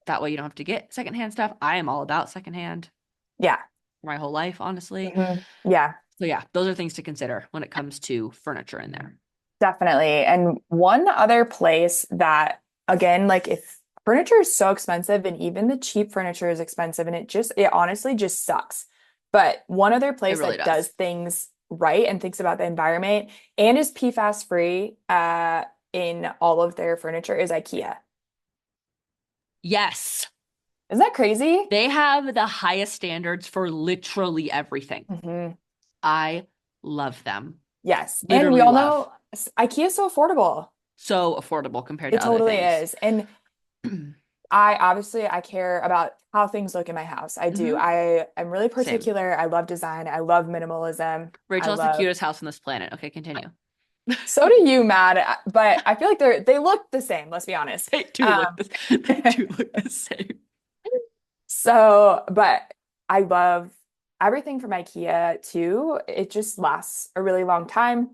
that way you don't have to get secondhand stuff. I am all about secondhand Yeah. my whole life, honestly. Hmm. Yeah, So, yeah, those are things to consider when it comes to furniture in there. definitely. And one other place that, again, like if furniture is so expensive and even the cheap furniture is expensive and it honestly just sucks. But one other It place really that does does. things right and thinks about the environment and is PFAS free in all of their furniture is IKEA. Yes, Isn't that crazy? they have the highest standards for literally everything. Hmm. I love them. Yes. And we Literally all love. know IKEA is so affordable. So affordable compared It to other totally things. is. And I care about how things look in my house. I do. Hmm. I am really Same. particular. I love design. I love minimalism. I Rachel has the love cutest house on this planet. Okay, continue. so do you, Matt. But I feel like they look the same, let's be honest. They do look Um this. They do look the same. but I love everything from IKEA too. It just lasts a really long time.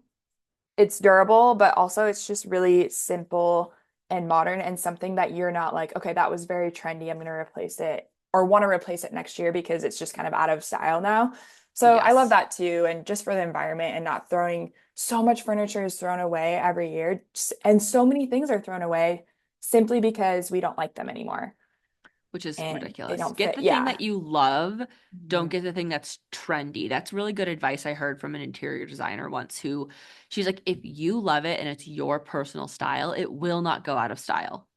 It's durable, but also it's just really simple and modern and something that you're not like, okay, that was very trendy. I'm going to replace it or want to replace it next year because it's just kind of out of style now. So I love Yes, that too. And just for the environment and not throwing so much furniture is thrown away every year. And so many things are thrown away simply because we don't like them anymore which is and they ridiculous. don't Get fit. the thing Yeah. that you love. Don't Mhm. get the thing that's trendy. That's really good advice I heard from an interior designer once who she's like, if you love it and it's your personal style, it will not go out of style.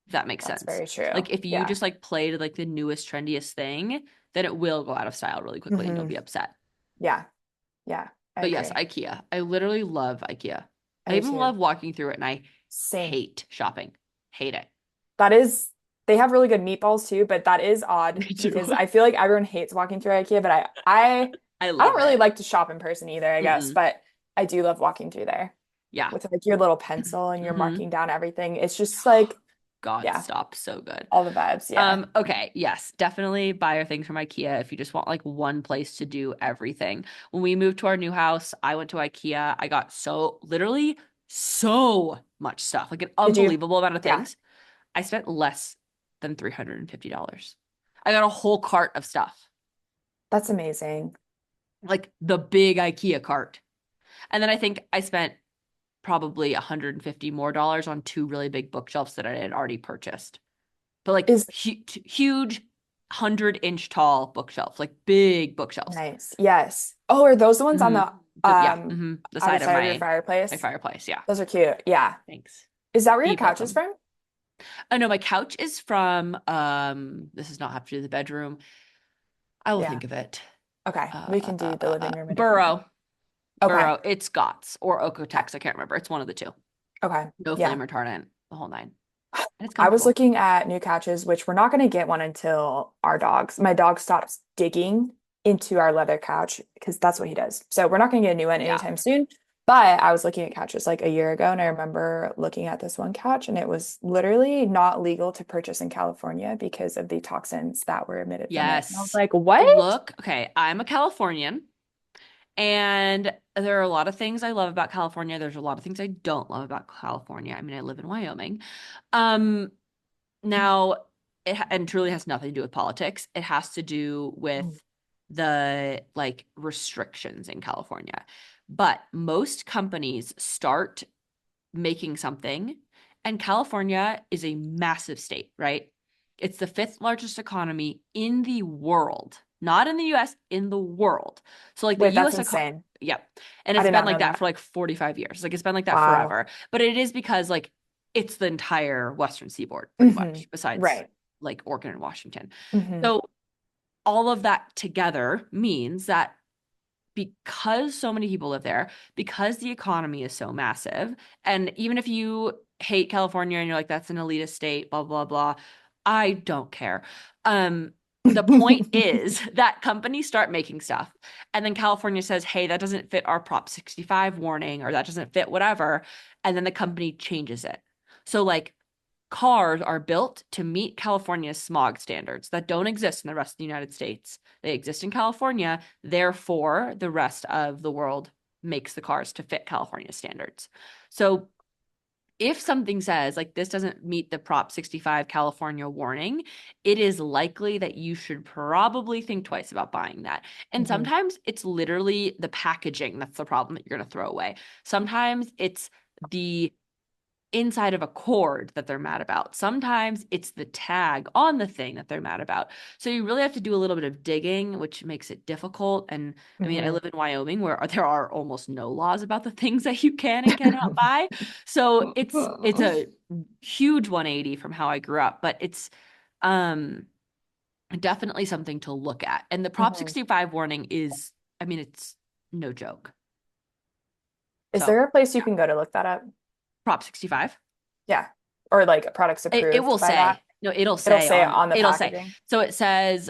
If that makes That's sense. very true. Like if you Yeah. just like play to like the newest, trendiest thing, then it will go out of style really quickly and you'll Hmm. be upset. Yeah. Yeah. I But yes, agree. IKEA. I literally love IKEA. I I do even too. love walking through it and I Same. hate shopping. Hate it. That is, they have really good meatballs too, but that is odd Me too. because I feel like everyone hates walking through IKEA, but I I don't love really it. like to shop in person either, I guess, Mm-mm. but I do love walking through there Yeah. with like your little pencil and you're Hmm. marking down everything. It's just like, God, yeah, stop. So good. all the vibes. Yeah. Okay, yes, definitely buy your things from IKEA if you just want like one place to do everything. When we moved to our new house, I went to IKEA. I got so literally so much stuff, like an Did you? unbelievable amount of Yeah, things. I spent less than $350. I got a whole cart of stuff, that's amazing. like the big IKEA cart. And then I think I spent probably 150 more dollars on two really big bookshelves that I had already purchased. But like Is huge 100-inch tall bookshelves, like big bookshelves. nice. Yes. Oh, are those the ones on Hmm. the Yeah, the other side of side of your my fireplace? fireplace. Yeah, Those are cute. Yeah. thanks. Is that where your He built couch is them. from? Oh no, my couch is from this does not have to do the bedroom. I will Yeah. think of it. Okay. We can do the living room a different way. Burrow. Okay. Burrow. It's Scott's or Okotex. I can't remember. It's one of the two. Okay. No Yeah. flame retardant. The whole nine. And it's I was comfortable. looking at new couches, which we're not going to get one until my dog stops digging into our leather couch because that's what he does. So we're not going to get a new one Yeah. anytime soon. But I was looking at couches like a year ago, and I remember looking at this one couch, and it was literally not legal to purchase in California because of the toxins that were emitted from it. And I was Yes. like, what? Look, okay, I'm a Californian, and there are a lot of things I love about California. There's a lot of things I don't love about California. I mean, I live in Wyoming. Um, Now, and truly has nothing to do with politics. It has to do with Mm. the like restrictions in California. But most companies start making something, and California is a massive state, right? It's the fifth largest economy in the world, not in the US, in the world. So like the Wait, that's US economy, insane. yeah. And I it's did been not like know that for that. like 45 years. Like it's been like that Wow. forever. But it is because like it's the entire Western seaboard, pretty Hmm. much, besides Right. like Oregon and Washington. Hmm. So all of that together means that because so many people live there, because the economy is so massive, and even if you hate California and you're like, that's an elitist state, blah, blah, blah, I don't care. The point is that companies start making stuff, and then California says, hey, that doesn't fit our Prop 65 warning, or that doesn't fit whatever, and then the company changes it. So, like, cars are built to meet California's smog standards that don't exist in the rest of the United States. They exist in California, therefore, the rest of the world makes the cars to fit California standards. So if something says like this doesn't meet the Prop 65 California warning, it is likely that you should probably think twice about buying that. And Hmm. sometimes it's literally the packaging that's the problem that you're going to throw away. Sometimes it's the inside of a cord that they're mad about. Sometimes it's the tag on the thing that they're mad about. So you really have to do a little bit of digging, which makes it difficult. And I mean, I Hmm. live in Wyoming where there are almost no laws about the things that you can and cannot buy. So it's a huge 180 from how I grew up, but it's um definitely something to look at. And the Prop Hmm. 65 warning is, I mean, it's no joke. Is So there a place you yeah, can go to look that up? Prop 65. Yeah. Or like products It will approved by that? say, no, It'll say it on the it'll say. packaging. So it says,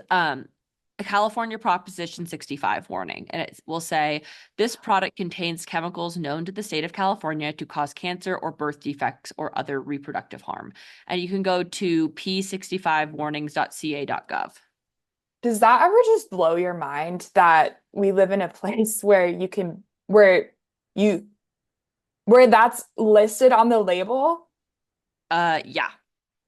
a California Proposition 65 warning, and it will say this product contains chemicals known to the state of California to cause cancer or birth defects or other reproductive harm. And you can go to p65warnings.ca.gov. Does that ever just blow your mind that we live in a place where you where that's listed on the label? Yeah,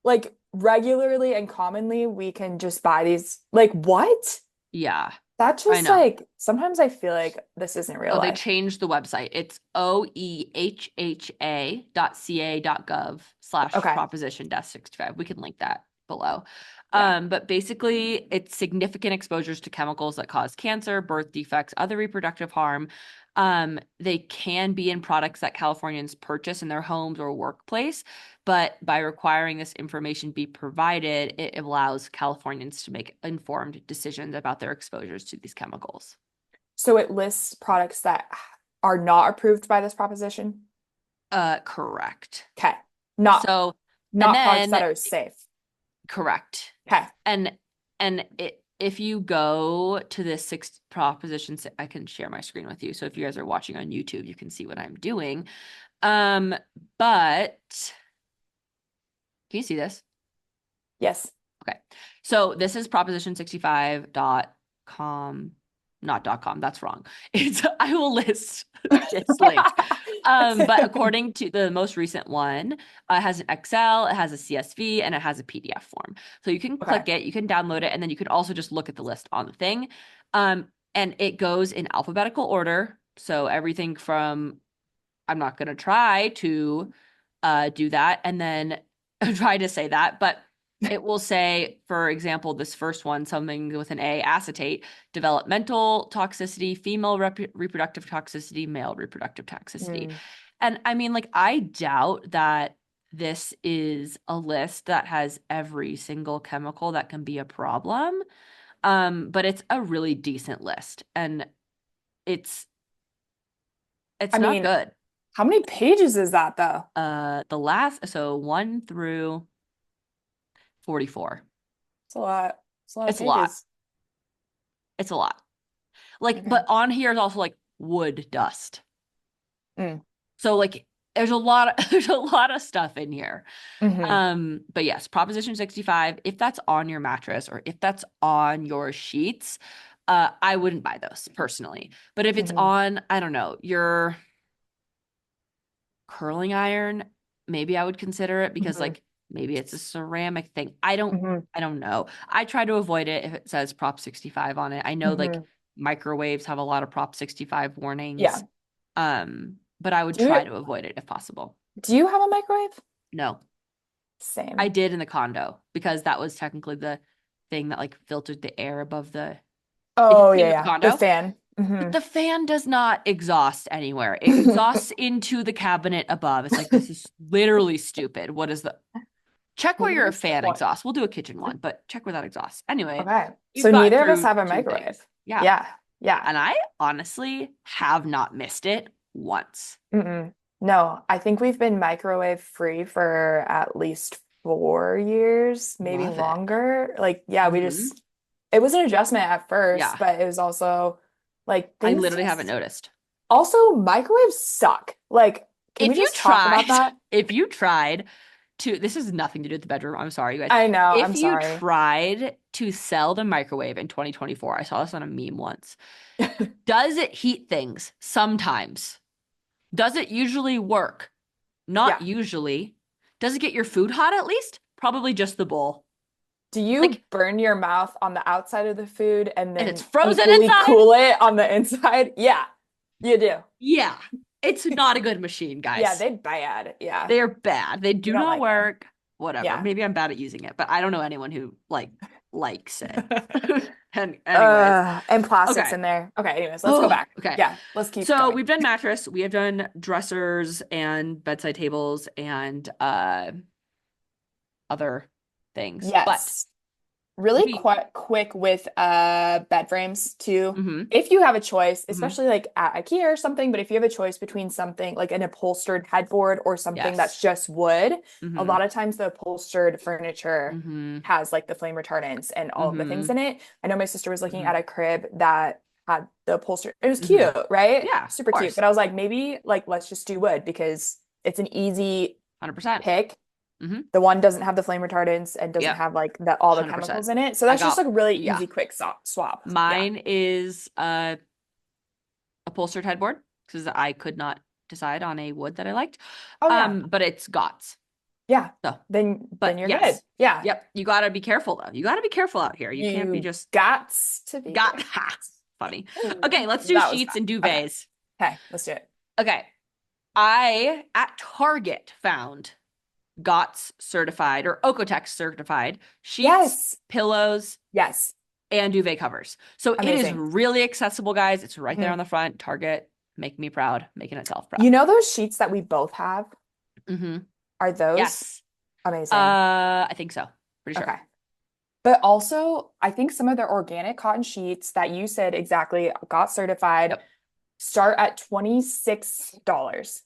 Like regularly and commonly we can just buy these. Like what? yeah, That I just know. like sometimes I feel like this isn't real Oh, they life. changed the website. It's oehha.ca.gov/ Okay. proposition dash 65. We can link that below. Yeah. But basically, it's significant exposures to chemicals that cause cancer, birth defects, other reproductive harm. They can be in products that Californians purchase in their homes or workplace, but by requiring this information be provided, it allows Californians to make informed decisions about their exposures to these chemicals. So it lists products that are not approved by this proposition. Correct. Okay. Not So, and not products that then are safe. correct. Okay. And if you go to this sixth proposition, I can share my screen with you. So if you guys are watching on YouTube, you can see what I'm doing. But can you see this? Yes. Okay. So this is proposition 65.com, not .com. That's wrong. It's I will list this linked. But according to the most recent one, it has an Excel, it has a CSV, and it has a PDF form. So you can Okay. click it, you can download it, and then you can also just look at the list on the thing. And it goes in alphabetical order. So everything from I'm not going to try to do that and then try to say that, but it will say, for example, this first one, something with an A, acetate, developmental toxicity, female reproductive toxicity, male reproductive toxicity. Hmm. And I mean, like, I doubt that this is a list that has every single chemical that can be a problem. But it's a really decent list and it's I it's not mean, good. How many pages is that though? So 1 through 44. It's a lot. It's a lot of It's a lot. pages. It's a lot. Like, Okay. but on here is also like wood dust. Mm. So like there's a lot of there's a lot of stuff in here. Hmm. But yes, Proposition 65, if that's on your mattress or if that's on your sheets, I wouldn't buy those personally. But if it's Hmm. on, I don't know, your curling iron, maybe I would consider it because Hmm. like maybe it's a ceramic thing. Hmm. I don't know. I try to avoid it if it says Prop 65 on it. I know like Hmm. microwaves have a lot of Prop 65 warnings. Yeah. But I would Do you try to avoid it if possible. do you have a microwave? No. I Same. did in the condo because that was technically the thing that like filtered the air above the if you Oh clean yeah, with the yeah. The condo. fan. But Hmm. the fan does not exhaust anywhere. It exhausts into the cabinet above. It's like this is literally stupid. What is the check where What your is the fan point? exhausts? We'll do a kitchen one, but check where that exhausts. Anyway, Okay. you've So gotten neither of us through have a two microwave. things. Yeah. Yeah. Yeah. And I honestly have not missed it once. Mm-mm. No, I think we've been microwave free for at least 4 years, maybe Love it. longer. Like, yeah, Hmm. it was an adjustment at first, Yeah. but it was also like I things literally haven't just, noticed. also microwaves suck. Like, can we If you just talk about tried, that? if you tried to, this has nothing to do with the bedroom. I'm sorry, you guys. I know, I'm If you sorry. tried to sell the microwave in 2024, I saw this on a meme once. Does it heat things? Sometimes. Does it usually work? Not Yeah. usually. Does it get your food hot at least? Probably just the bowl. Do you Like, burn your mouth on the outside of the food and if it's then frozen equally inside, cool it on the inside? Yeah, you do. yeah, it's not a good machine, Yeah, guys. they bad. Yeah. They're bad. They We do don't not like them. work. Whatever. Yeah. Maybe I'm bad at using it, but I don't know anyone who like likes it. And anyways, And plastics okay. in there. Okay, anyways, let's go Oh, back. okay. Yeah, let's keep So going. we've done mattress, we have done dressers and bedside tables and other things. But Yes. Really we quite quick with bed frames too. mm-hmm, If you have a choice, mm-hmm, especially like at IKEA or something, but if you have a choice between something like an upholstered headboard or something that's yes. just wood, a Mm-hmm, lot of times the upholstered furniture mm-hmm, has like the flame retardants and all of the things mm-hmm, in it. I know my sister was looking mm-hmm, at a crib that had the upholstered. It was mm-hmm. cute, right? Yeah, of Super cute. course. But I was like, maybe like let's just do wood because it's an easy 100%. pick. Mm-hmm. The one doesn't have the flame retardants and doesn't Yep. have like the all the 100%. chemicals in it. So I that's just got like a really yeah. easy, quick swap. Yeah. Mine is upholstered headboard because I could not decide on a wood that I liked. Oh yeah. But it's GOTS. Yeah. So, Then but you're good. yes. Yeah. Yep. You gotta be careful though. You gotta be careful out here. You can't be You just got to be got careful. ha, funny. Okay, let's do That was sheets bad. and Okay. duvets. Okay, let's do it. Okay. I at Target found GOTS certified or Okotex certified sheets, Yes. pillows, Yes. and duvet covers. So it is Amazing. really accessible, guys. It's right there Mhm. on the front. Target, make me proud, making itself You proud. know those sheets that we both have? Mm-hmm. Are those Yes. amazing? I think so. Pretty sure. Okay. But also, I think some of the organic cotton sheets that you said exactly got certified Yep. start at $26.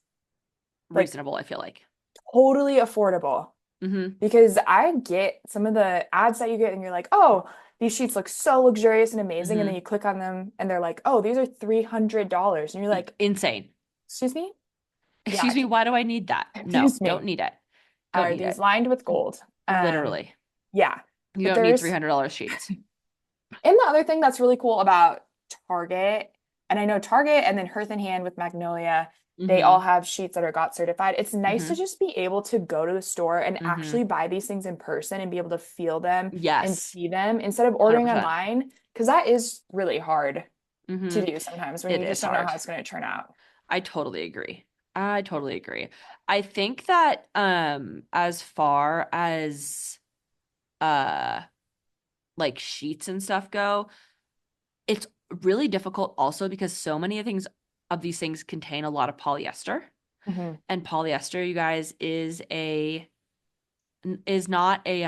Like Reasonable, I feel like. totally affordable. Mm-hmm. Because I get some of the ads that you get and you're like, oh, these sheets look so luxurious and amazing. And then Mm-hmm. you click on them and they're like, oh, these are $300. And you're like, Insane. excuse me? Yeah, Excuse me, why do I need that? No, excuse don't me. need it. Don't Are need these it. lined with gold? Literally. Yeah. You But don't need there's $300 sheets. And the other thing that's really cool about Target, and I know Target and then Hearth and Hand with Magnolia, they all Mm-hmm. have sheets that are got certified. It's nice to Mm-hmm. just be able to go to the store and Mm-hmm. actually buy these things in person and be able to feel them and Yes. see them instead of ordering 100%. online, because that is really hard to Mm-hmm. do sometimes when It you just is don't know hard. how it's going to turn out. I totally agree. I totally agree. I think that as far as uh like sheets and stuff go, it's really difficult also because so many of these things contain a lot of polyester. Hmm. And polyester, you guys, is not a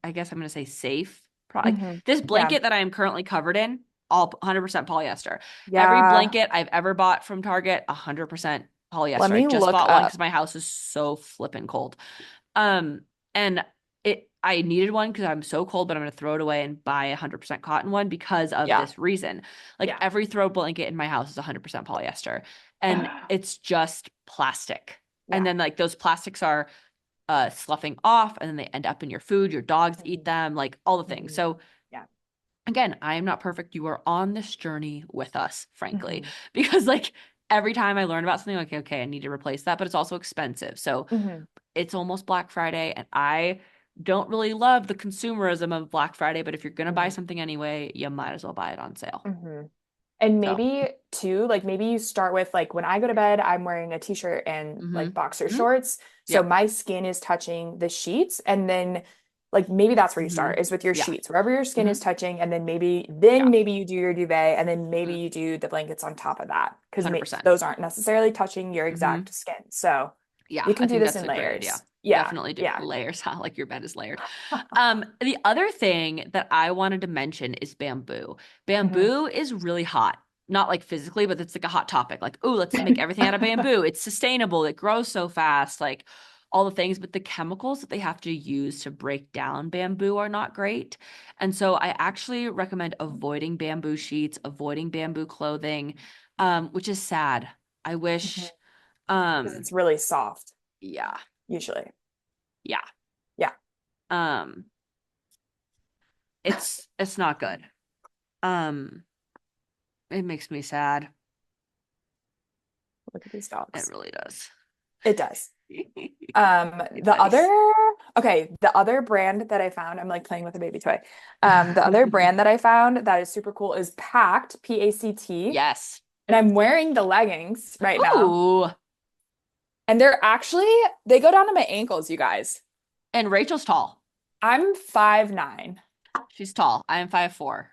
I guess I'm gonna say safe product. Hmm. This Yeah. blanket that I am currently covered in, all 100% polyester. Every Yeah. blanket I've ever bought from Target, 100% Let polyester. I me just look bought one because up. my house is so flippin' cold. And I needed one because I'm so cold, but I'm gonna throw it away and buy 100% cotton one because of Yeah. this reason. Like Yeah. every throw blanket in my house is 100% polyester, and it's just plastic. And Yeah. then like those plastics are sloughing off, and then they end up in your food. Your dogs eat Mhm. them, like all the things. Mhm. So Yeah. again, I am not perfect. You are on this journey with us, frankly, Mhm. because like every time I learn about something, like, okay, I need to replace that, but it's also expensive. So Mhm. it's almost Black Friday, and I don't really love the consumerism of Black Friday, but if you're gonna buy Mhm. something anyway, you might as well buy it on sale. Mhm. And So, maybe too, like maybe you start with like when I go to bed, I'm wearing a t-shirt and mm-hmm. like boxer Hmm. shorts. So Yep. my skin is touching the sheets. And then like maybe that's where you Mm-hmm. start is with your Yeah. sheets, wherever your skin Mm-hmm. is touching. And then Yeah. maybe you do your duvet and then maybe Mm-hmm. you do the blankets on top of that. Because 100%. those aren't necessarily touching your Mm-hmm. exact skin. So Yeah, you I can do think this that's in a great idea. layers. Yeah. Definitely do Yeah. layers, huh? Like your bed is layered. The other thing that I wanted to mention is bamboo. Mhm. Bamboo is really hot. Not like physically, but it's like a hot topic. Like, oh, let's make everything out of bamboo. It's sustainable. It grows so fast, like all the things. But the chemicals that they have to use to break down bamboo are not great. And so I actually recommend avoiding bamboo sheets, avoiding bamboo clothing, which is sad. I Mhm. wish, Because um, it's really soft, yeah, usually. yeah. Yeah. Um, it's not good. Um, it makes me sad. Look at these It dogs. really does. It does. Hey, The buddies. the other brand that I found, I'm like playing with a baby toy. The other brand that I found that is super cool is Pact, Pact. Yes. And I'm wearing the leggings right now. Ooh. And they go down to my ankles, you guys. And Rachel's tall. I'm 5'9". She's tall. I am 5'4".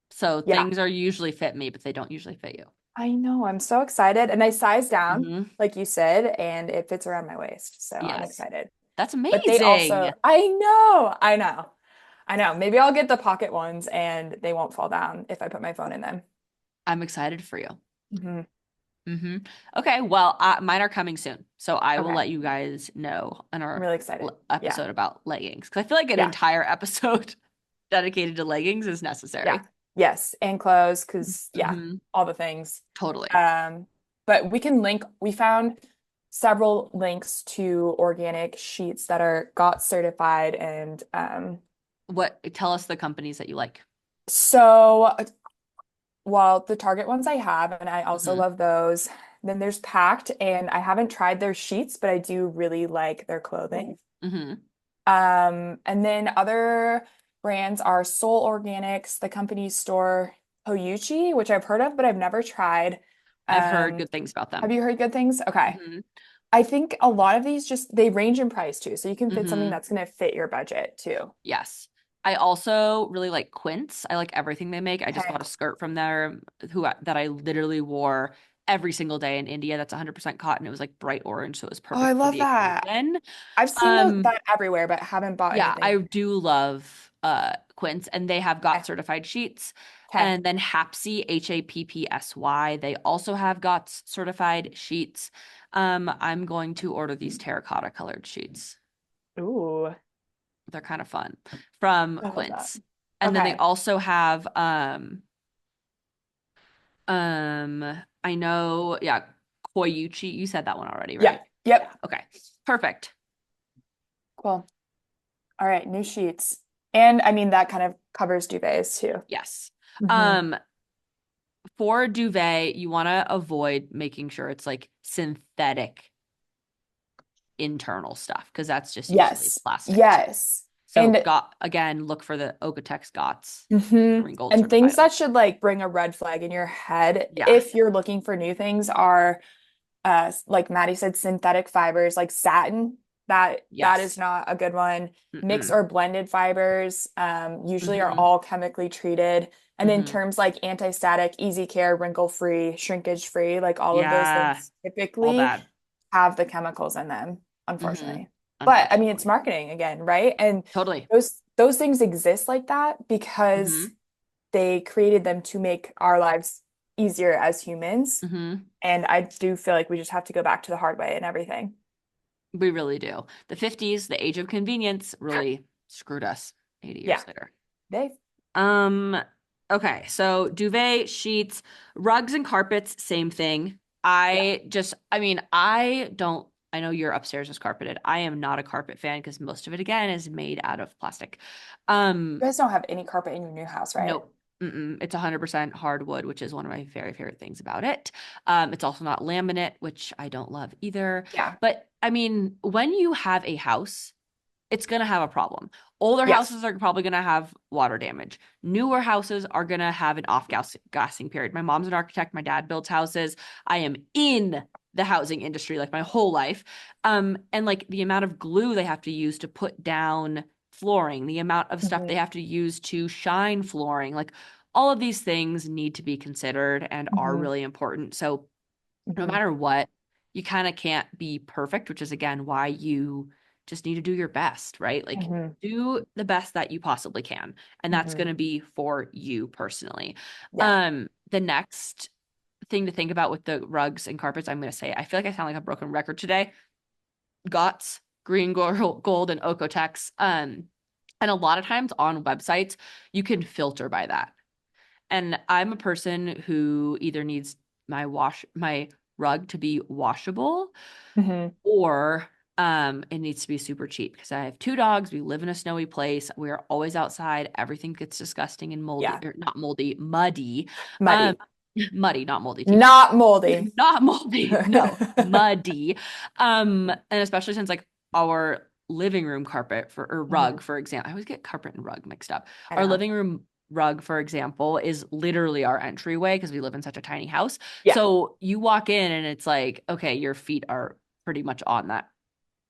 So Yeah, things are usually fit me, but they don't usually fit you. I know. I'm so excited. And I sized down, Hmm. like you said, and it fits around my waist. So I'm Yes. excited. That's But they amazing. also, I know, I know. I know. Maybe I'll get the pocket ones and they won't fall down if I put my phone in them. I'm excited for you. Hmm. Hmm. Okay, well, mine are coming soon. So I will Okay. let you guys know in I'm our really excited. Yeah. episode about leggings. Because I feel like an Yeah. entire episode dedicated to leggings is Yeah. necessary. Yes. And clothes, because yeah, Hmm. all the things. Totally. Um, but we found several links to organic sheets that are GOTS certified and Tell us the companies that you like. so well, the Target ones I have, and I also Hmm. love those. Then there's Packed, and I haven't tried their sheets, but I do really like their clothing. Hmm. And then other brands are Soul Organics, the company store Hoyuchi, which I've heard of, but I've never tried. I've heard Um, good things about have them. you heard good things? Okay. Hmm. I think a lot of these just they range in price too, so you can fit something Hmm. that's going to fit your budget too. Yes. I also really like Quince. I like everything they make. I just Okay. bought a skirt from there that I literally wore every single day in India. That's 100% cotton. It was like bright orange, so it was Oh, I perfect for love the that. occasion. I've seen Um, that everywhere, but haven't bought yeah, I anything. do love Quince, and they have got Okay. certified sheets. Okay. And then Hapsy, Happsy, they also have got certified sheets. I'm going to order these terracotta colored sheets. Ooh, They're kind of fun from I love that. Quince. And then they Okay. also have I know, yeah, Koyuchi. You said that one already, Yeah. right? Yeah, Yep. okay. Perfect. Cool. All right, new sheets. And I mean that kind of covers duvets too. Yes. Hmm. Um, for duvet, you want to avoid making sure it's like synthetic internal stuff because that's just usually Yes. plastic too. Yes. So And got again, look for the Okotex GOTS Green Gold and things certified. that should like bring a red flag in your head Yeah. if you're looking for new things are like Maddie said, synthetic fibers like satin. That is Yes. not a good one. Mixed Mm-mm. or blended fibers usually are Hmm. all chemically treated. And then Hmm. terms like anti-static, easy care, wrinkle-free, shrinkage-free, like all of those Yeah. things All typically bad. have the chemicals in them, Hmm. unfortunately. But I mean, it's Unfortunately. marketing again, right? And Totally. those things exist like that because Hmm. they created them to make our lives easier as humans. Hmm. And I do feel like we just have to go back to the hard way and everything. We really do. The 50s, the age of convenience, really screwed us 80 Yeah, years later. they. Um, okay, so duvet, sheets, rugs and carpets, same thing. Yeah. I mean, I don't, I know your upstairs is carpeted. I am not a carpet fan because most of it again is made out of plastic. You guys don't have any carpet in your new house, right? Nope. It's 100% hardwood, which is one of my very favorite things about it. It's also not laminate, which I don't love either. Yeah. But I mean, when you have a house, it's going to have a problem. Older Yes. houses are probably going to have water damage. Newer houses are going to have an off-gassing period. My mom's an architect. My dad builds houses. I am in the housing industry like my whole life. And like the amount of glue they have to use to put down flooring, the amount of stuff they Hmm. have to use to shine flooring, like all of these things need to be considered and are Hmm. really important. So no Hmm. matter what, you kind of can't be perfect, which is again why you just need to do your best, right? Like Hmm. do the best that you possibly can. And that's Hmm. going to be for you personally. Yeah. The next thing to think about with the rugs and carpets, I'm going to say, I feel like I sound like a broken record today. GOTS, green, gold, and Okotex. And a lot of times on websites, you can filter by that. And I'm a person who either needs my rug to be washable Hmm. or it needs to be super cheap because I have two dogs. We live in a snowy place. We are always outside. Everything gets disgusting and moldy, Yeah. or not moldy, muddy. Um, Muddy. muddy, not moldy. Team. Not moldy. Not moldy. No, muddy. And especially since like our living room carpet for or rug, Hmm. for example, I always get carpet and rug mixed up. I Our know. living room rug, for example, is literally our entryway because we live in such a tiny house. Yeah. So you walk in and it's like, okay, your feet are pretty much on that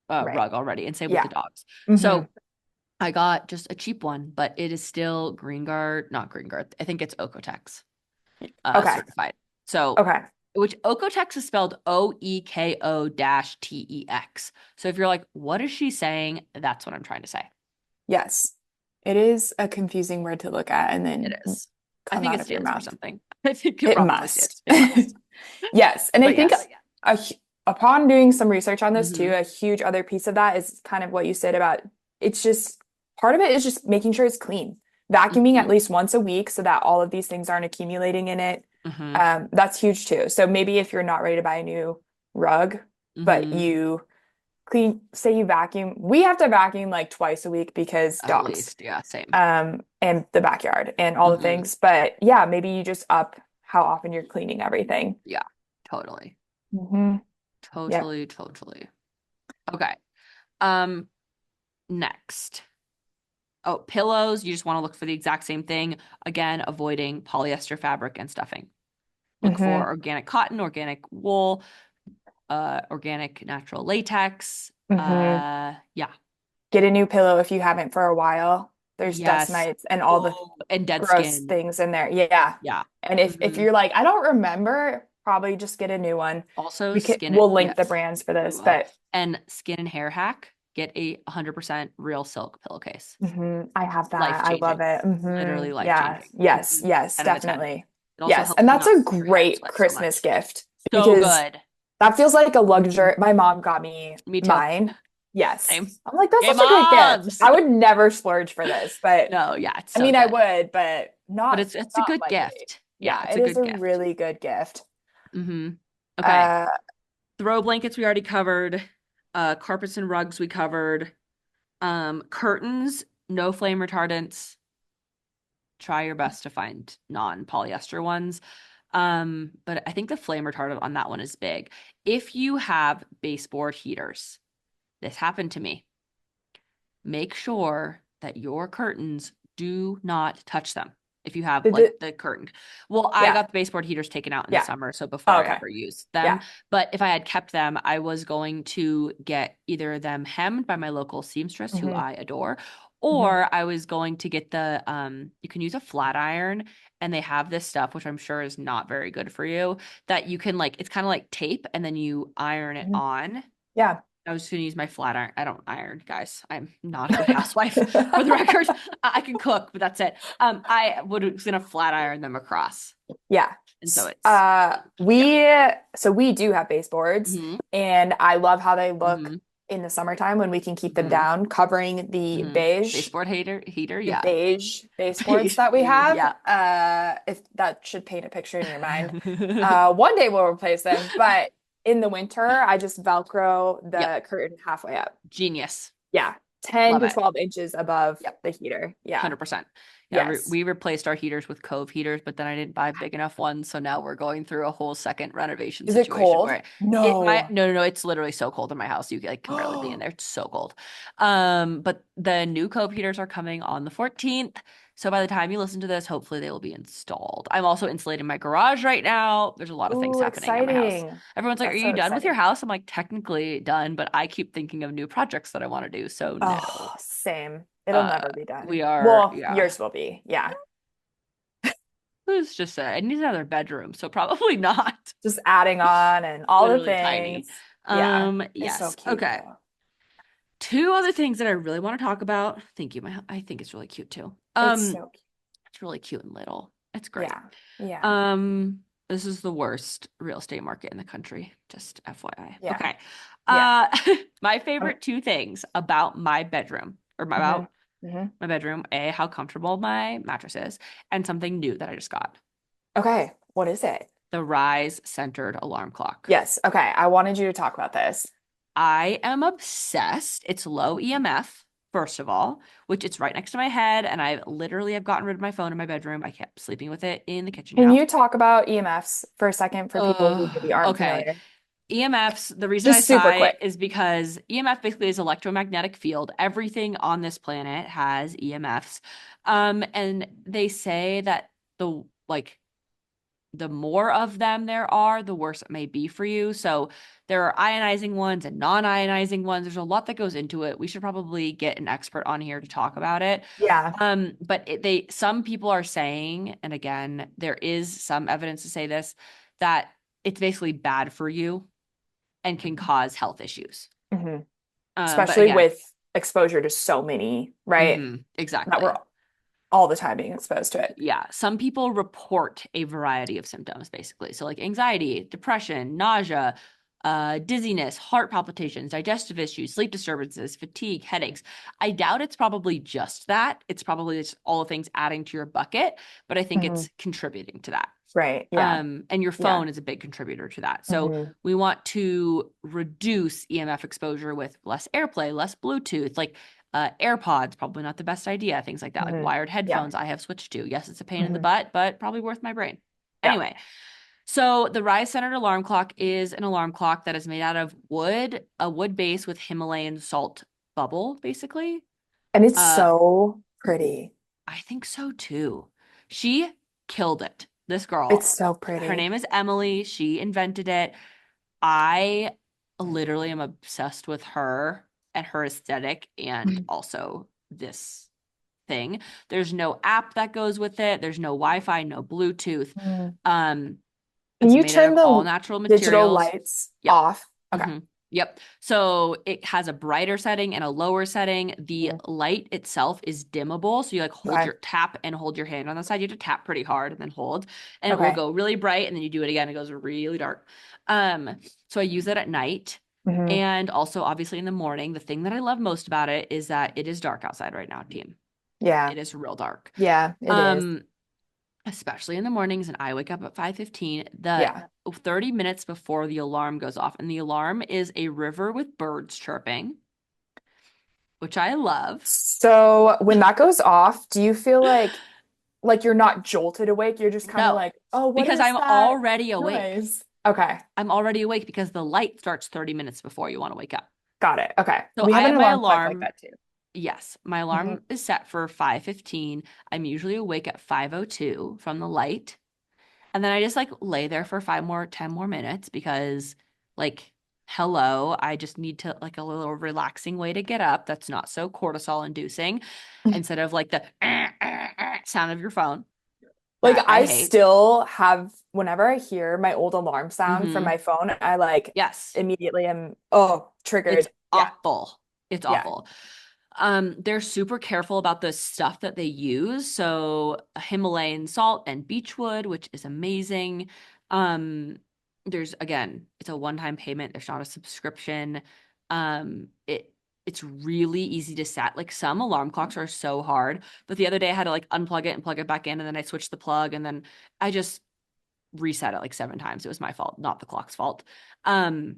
Right. rug already, and same with the Yeah. dogs. Hmm. So I got just a cheap one, but it is still Green Guard, not Green Guard. I think it's Okotex Okay. certified. So, Okay. which Okotex is spelled OEKO-TEX. So if you're like, what is she saying? That's what I'm trying to say. Yes. It is a confusing word to look at and It then is. I come think out it of your stands for mouth. something. I think it It probably stands. must. It must. Yes. And I But think yes. a, hu- upon doing some research on this too, Hmm. a huge other piece of that is kind of what you said about it's just part of it is just making sure it's clean. Vacuuming at Hmm. least once a week so that all of these things aren't accumulating in it. Hmm. That's huge too. So maybe if you're not ready to buy a new rug, but Hmm. you clean, say you vacuum, we have to vacuum like twice a week because At dogs, least. Yeah, same. and the backyard and all the Hmm. things. But yeah, maybe you just up how often you're cleaning everything. Yeah, totally. Hmm. Yep. Totally, totally. Okay. Um, next. Oh, pillows. You just want to look for the exact same thing. Again, avoiding polyester fabric and stuffing. Look for Hmm. organic cotton, organic wool, organic natural latex. Hmm. Yeah. Get a new pillow if you haven't for a while. There's dust Yes. mites and all the Oh, and dead gross skin. things in there. Yeah. Yeah. And if Hmm. you're like, I don't remember, probably just get a new one. Also, We'll link the yes. brands for this, Ooh, but and skin and hair hack. Get a 100% real silk pillowcase. I have that. Life I love changing. it. Literally life Yeah. changing. Yes. Yes, 10 out of 10. definitely. It also Yes. helps And to that's not a make your hair great sweat so Christmas much. gift So because good. that feels like a Mhm. luxury. My mom got me Me too. mine. Yes. Same. I'm like, that's Yay, such a great gift. moms. I would never splurge for this, but No, yeah, it's I so mean, I good. would, but But not it's a not good likely. gift. Yeah, Yeah, it's it a is good a gift. really good gift. Hmm. Okay. Uh, Throw blankets we already covered. Carpets and rugs we covered. Curtains, no flame retardants. Try your best to find non-polyester ones. But I think the flame retardant on that one is big. If you have baseboard heaters, this happened to me. Make sure that your curtains do not touch them. If you have did like it, the curtain. Well, I yeah, got the baseboard heaters taken out in the yeah. summer, so before Oh, I okay. ever used them. Yeah. But if I had kept them, I was going to get either them hemmed by my local seamstress, who Hmm. I adore, Hmm. or I was going to get the you can use a flat iron and they have this stuff, which I'm sure is not very good for you, that you can like it's kind of like tape and then you iron it Hmm. on. Yeah. I was just gonna use my flat iron. I don't iron, guys. I'm not a good housewife. For the record, I can cook, but that's it. I was gonna flat iron them across, Yeah. and so it's yeah. We do have baseboards, Mm-hmm. and I love how they look Mm-hmm. in the summertime when we can keep them Mm-hmm. down, covering Mm-hmm. Baseboard heater, the yeah. beige baseboards Beige, that we have. yeah. If that should paint a picture in your mind. One day we'll replace them, but in the winter, I just Velcro Yep. the curtain halfway up. Genius. Yeah, 10 Love to it. 12 inches above Yep. the heater. Yeah. 100%. Yeah, Yes. we replaced our heaters with Cove heaters, but then I didn't buy big enough ones, so now we're going through a whole second renovation Is it situation cold? where No. no, it's literally so cold in my house. You like can barely be in there. It's so cold. But the new Cove heaters are coming on the 14th. So by the time you listen to this, hopefully they will be installed. I'm also insulating my garage right now. There's a lot of things Ooh, happening in my house. exciting. Everyone's like, "Are That's so you done with your exciting. house?" I'm like, "Technically done, but I keep thinking of new projects that I want to do." So no. Oh, same. It'll Uh, never be done. we are, Well, yeah. yours will be. Yeah. Who's just I need another bedroom, so probably not. Just adding on and all the Literally tiny. things. Yeah. It's so Yes. cute Okay. though. Two other things that I really want to talk about. Thank you. I think it's really cute too. It's so cute. It's really cute and little. It's great. Yeah. Yeah. Um, this is the worst real estate market in the country, just FYI. Yeah. Okay. Yeah. Uh, my Oh, favorite two things about my bedroom or hmm about hmm my bedroom, A, how comfortable my mattress is, and something new that I just got. Okay. What is it? The Rise centered alarm clock. Yes. Okay. I wanted you to talk about this. I am obsessed. It's low EMF, first of all, which it's right next to my head, and I literally have gotten rid of my phone in my bedroom. I kept sleeping with it in the kitchen Can now. you talk about EMFs for a second for people who maybe aren't Okay. familiar? EMFs, the reason I Just super sigh quick. is because EMF basically is electromagnetic field. Everything on this planet has EMFs. And they say that the like the more of them there are, the worse it may be for you. So there are ionizing ones and non-ionizing ones. There's a lot that goes into it. We should probably get an expert on here to talk about it. Yeah. But some people are saying, and again, there is some evidence to say this, that it's basically bad for you and can cause health issues. hmm But Especially again, with exposure to so many, right? That we're exactly. all the time being exposed to it. Yeah, some people report a variety of symptoms, basically. So, like anxiety, depression, nausea, dizziness, heart palpitations, digestive issues, sleep disturbances, fatigue, headaches. I doubt it's probably just that. It's probably just all the things adding to your bucket, but I think hmm it's contributing to that. Right. Yeah. And your Yeah. phone is a big contributor to that. So hmm we want to reduce EMF exposure with less AirPlay, less Bluetooth, like AirPods, probably not the best idea. Things like that, like hmm wired Yeah. headphones, I have switched to. Yes, it's a pain in the hmm butt, but probably worth my brain. Yeah. Anyway, so the Rise Centered Alarm Clock is an alarm clock that is made out of wood, a wood base with Himalayan salt bubble, basically. And it's Uh, so pretty. I think so too. She killed it. This It's girl. so Her pretty. name is Emily. She invented it. I literally am obsessed with her and her aesthetic and also this thing. There's no app that goes with it. There's no Wi-Fi, no Bluetooth. Mm. Um, Can it's you made out turn of all the natural digital materials. lights Yep. off? Okay. hmm Yep. So it has a brighter setting and a lower setting. The Mhm. light itself is dimmable. So you like hold Okay. your tap and hold your hand on the side. You have to tap pretty hard and then hold, and it will Okay. go really bright. And then you do it again, it goes really dark. So I use it at night hmm and also obviously in the morning. The thing that I love most about it is that it is dark outside right now, team. Yeah. It is real dark. Yeah, it is. Um, especially in the mornings, and I wake up at 5:15, the Yeah. 30 minutes before the alarm goes off, and the alarm is a river with birds chirping, which I love. So when that goes off, do you feel like you're not jolted awake? You're just kind of No, like, oh, what because is I'm that already awake. noise? Okay. I'm already awake because the light starts 30 minutes before you want to wake up. Got it. Okay. So We I have an have my alarm clock like alarm. that too. Yes, my hmm alarm is set for 5:15. I'm usually awake at 5:02 from the light. And then I just like lay there for 10 more minutes because like, hello, I just need to like a little relaxing way to get up that's not so cortisol inducing instead of like the sound of your phone. Like that I I hate. still have, whenever I hear my old alarm sound from Hmm. my phone, I like Yes. immediately am, oh, It's triggered. Yeah. awful. It's Yeah. awful. They're super careful about the stuff that they use. So Himalayan salt and beechwood, which is amazing. Um, there's again, it's a one-time payment. There's not a subscription. It's really easy to set. Like some alarm clocks are so hard, but the other day I had to like unplug it and plug it back in, and then I switched the plug, and then I just reset it like 7 times. It was my fault, not the clock's fault. Um,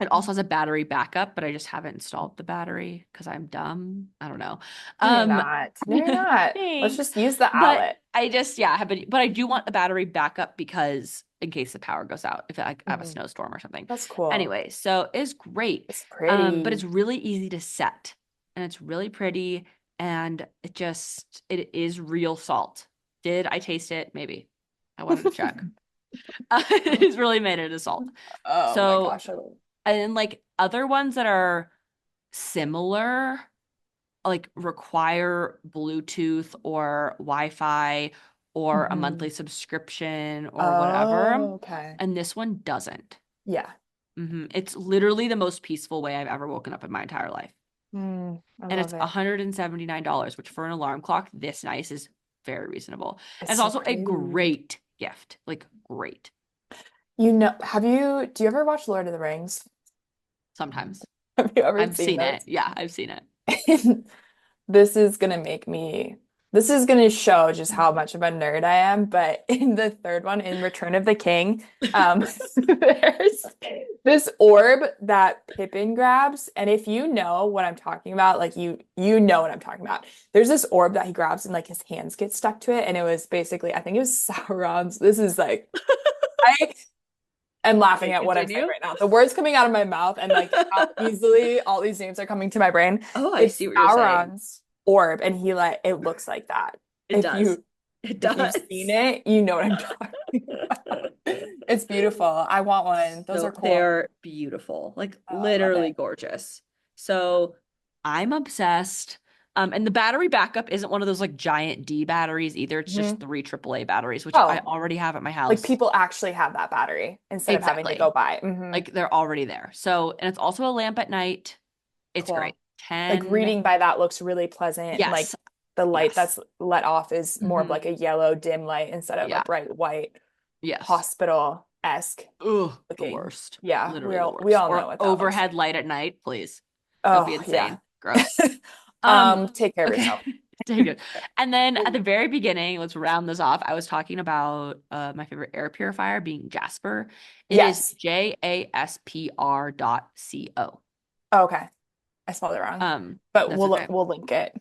it also has a battery backup, but I just haven't installed the battery because I'm dumb. I don't know. No, you're Um, not. No, you're not. Let's thanks. just use the But outlet. I just, yeah, but I do want the battery backup because in case the power goes out, if I have a Mhm. snowstorm or something. That's cool. Anyway, so it's great. It's But it's pretty. really easy to set and it's really pretty and it is real salt. Did I taste it? Maybe. I wanted to check. It's really made it a salt. Oh my So gosh, I love and like other ones that are similar, like require Bluetooth or Wi-Fi or a monthly it. subscription or whatever. Oh, okay. And this one doesn't. Yeah. It's literally the most peaceful way I've ever woken up in my entire life. I And it's love it. $179, which for an alarm clock this nice is very reasonable. And It's it's so also a pretty. great gift. Like great. Do you ever watch Lord of the Rings? Sometimes. Have you ever I've seen seen it. those? Yeah, I've seen it. This is gonna this is gonna show just how much of a nerd I am. But in the third one, in Return of the King, there's this orb that Pippin grabs, and if you know what I'm talking about, like you know what I'm talking about. There's this orb that he grabs, and like his hands get stuck to it, and it was basically, I think it was Sauron's. This is like I am laughing Okay, at what I'm saying continue. right now. The words coming out of my mouth and like how easily all these names are coming to my brain. Oh, I It's see what you're saying. Sauron's orb, and he like it looks like that. It If does. you It if you've seen does. it, you know what I'm talking about. It's beautiful. I want one. Those are So cool. they're beautiful, like Oh, I love literally it. gorgeous. So I'm obsessed. And the battery backup isn't one of those like giant D batteries either. It's just Mhm. three AAA batteries, which I Oh, already have at my like house. people actually have that battery instead of having to go Exactly. buy. Like they're already there. So, and it's also a lamp at night. It's great. Cool. Like 10. reading by that looks really pleasant. Like Yes. the light Yes. that's let off is more of like Hmm. a yellow dim light instead of a Yeah. bright white Yes. hospital-esque Ugh, the looking. worst. Yeah, Literally the we worst. all know Or what that looks overhead like. light at night, please. Don't be Oh, yeah. insane. Gross. Um, Take care of okay. yourself. Take it. And then at the very beginning, let's round this off. I was talking about my favorite air purifier being Jasper. It is Yes. JASPR.co. Oh, okay. I spelled it wrong. But That's okay. we'll link it.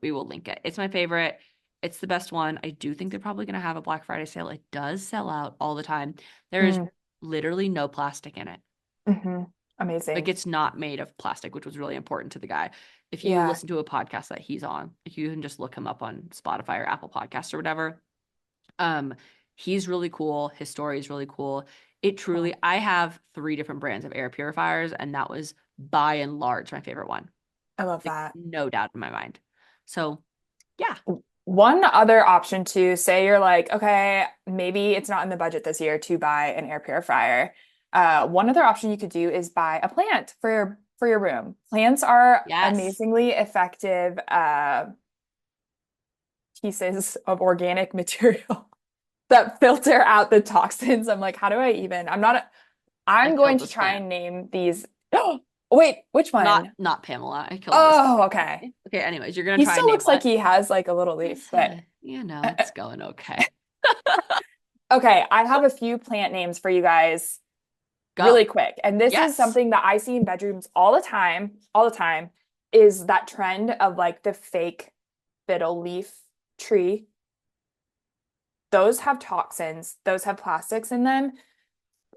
We will link it. It's my favorite. It's the best one. I do think they're probably gonna have a Black Friday sale. It does sell out all the time. There's Mm, literally no plastic in it. Like Amazing. it's not made of plastic, which was really important to the guy. If you Yeah. listen to a podcast that he's on, if you can just look him up on Spotify or Apple Podcasts or whatever, um, he's really cool. His story is really cool. It truly, Cool. I have three different brands of air purifiers, and that was by and large my favorite one. I love Like that. no doubt in my mind. So yeah, One other option to say you're like, okay, maybe it's not in the budget this year to buy an air purifier. One other option you could do is buy a plant for your room. Plants are yes. amazingly effective pieces of organic material that filter out the toxins. I'm like, how do I even? I I'm going killed to this try plant. and name these. Oh, wait, which Not one? not Pamela. I killed this Oh, okay. plant. Okay, anyways, you're gonna He try and still name looks like what? he has like a little leaf, It's but it's going okay. okay, I have a few plant names for you guys really Go. quick. And this is Yes. something that I see in bedrooms all the time, is that trend of like the fake fiddle leaf tree. Those have toxins, those have plastics in them.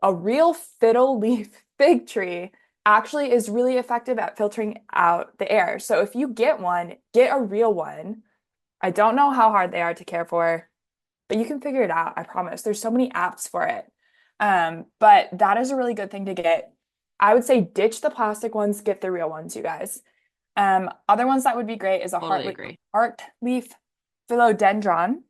A real fiddle leaf fig tree actually is really effective at filtering out the air. So if you get one, get a real one. I don't know how hard they are to care for, but you can figure it out. I promise. There's so many apps for it. But that is a really good thing to get. I would say ditch the plastic ones, get the real ones, you guys. Other ones that would be great is a Totally agree. heart leaf philodendron.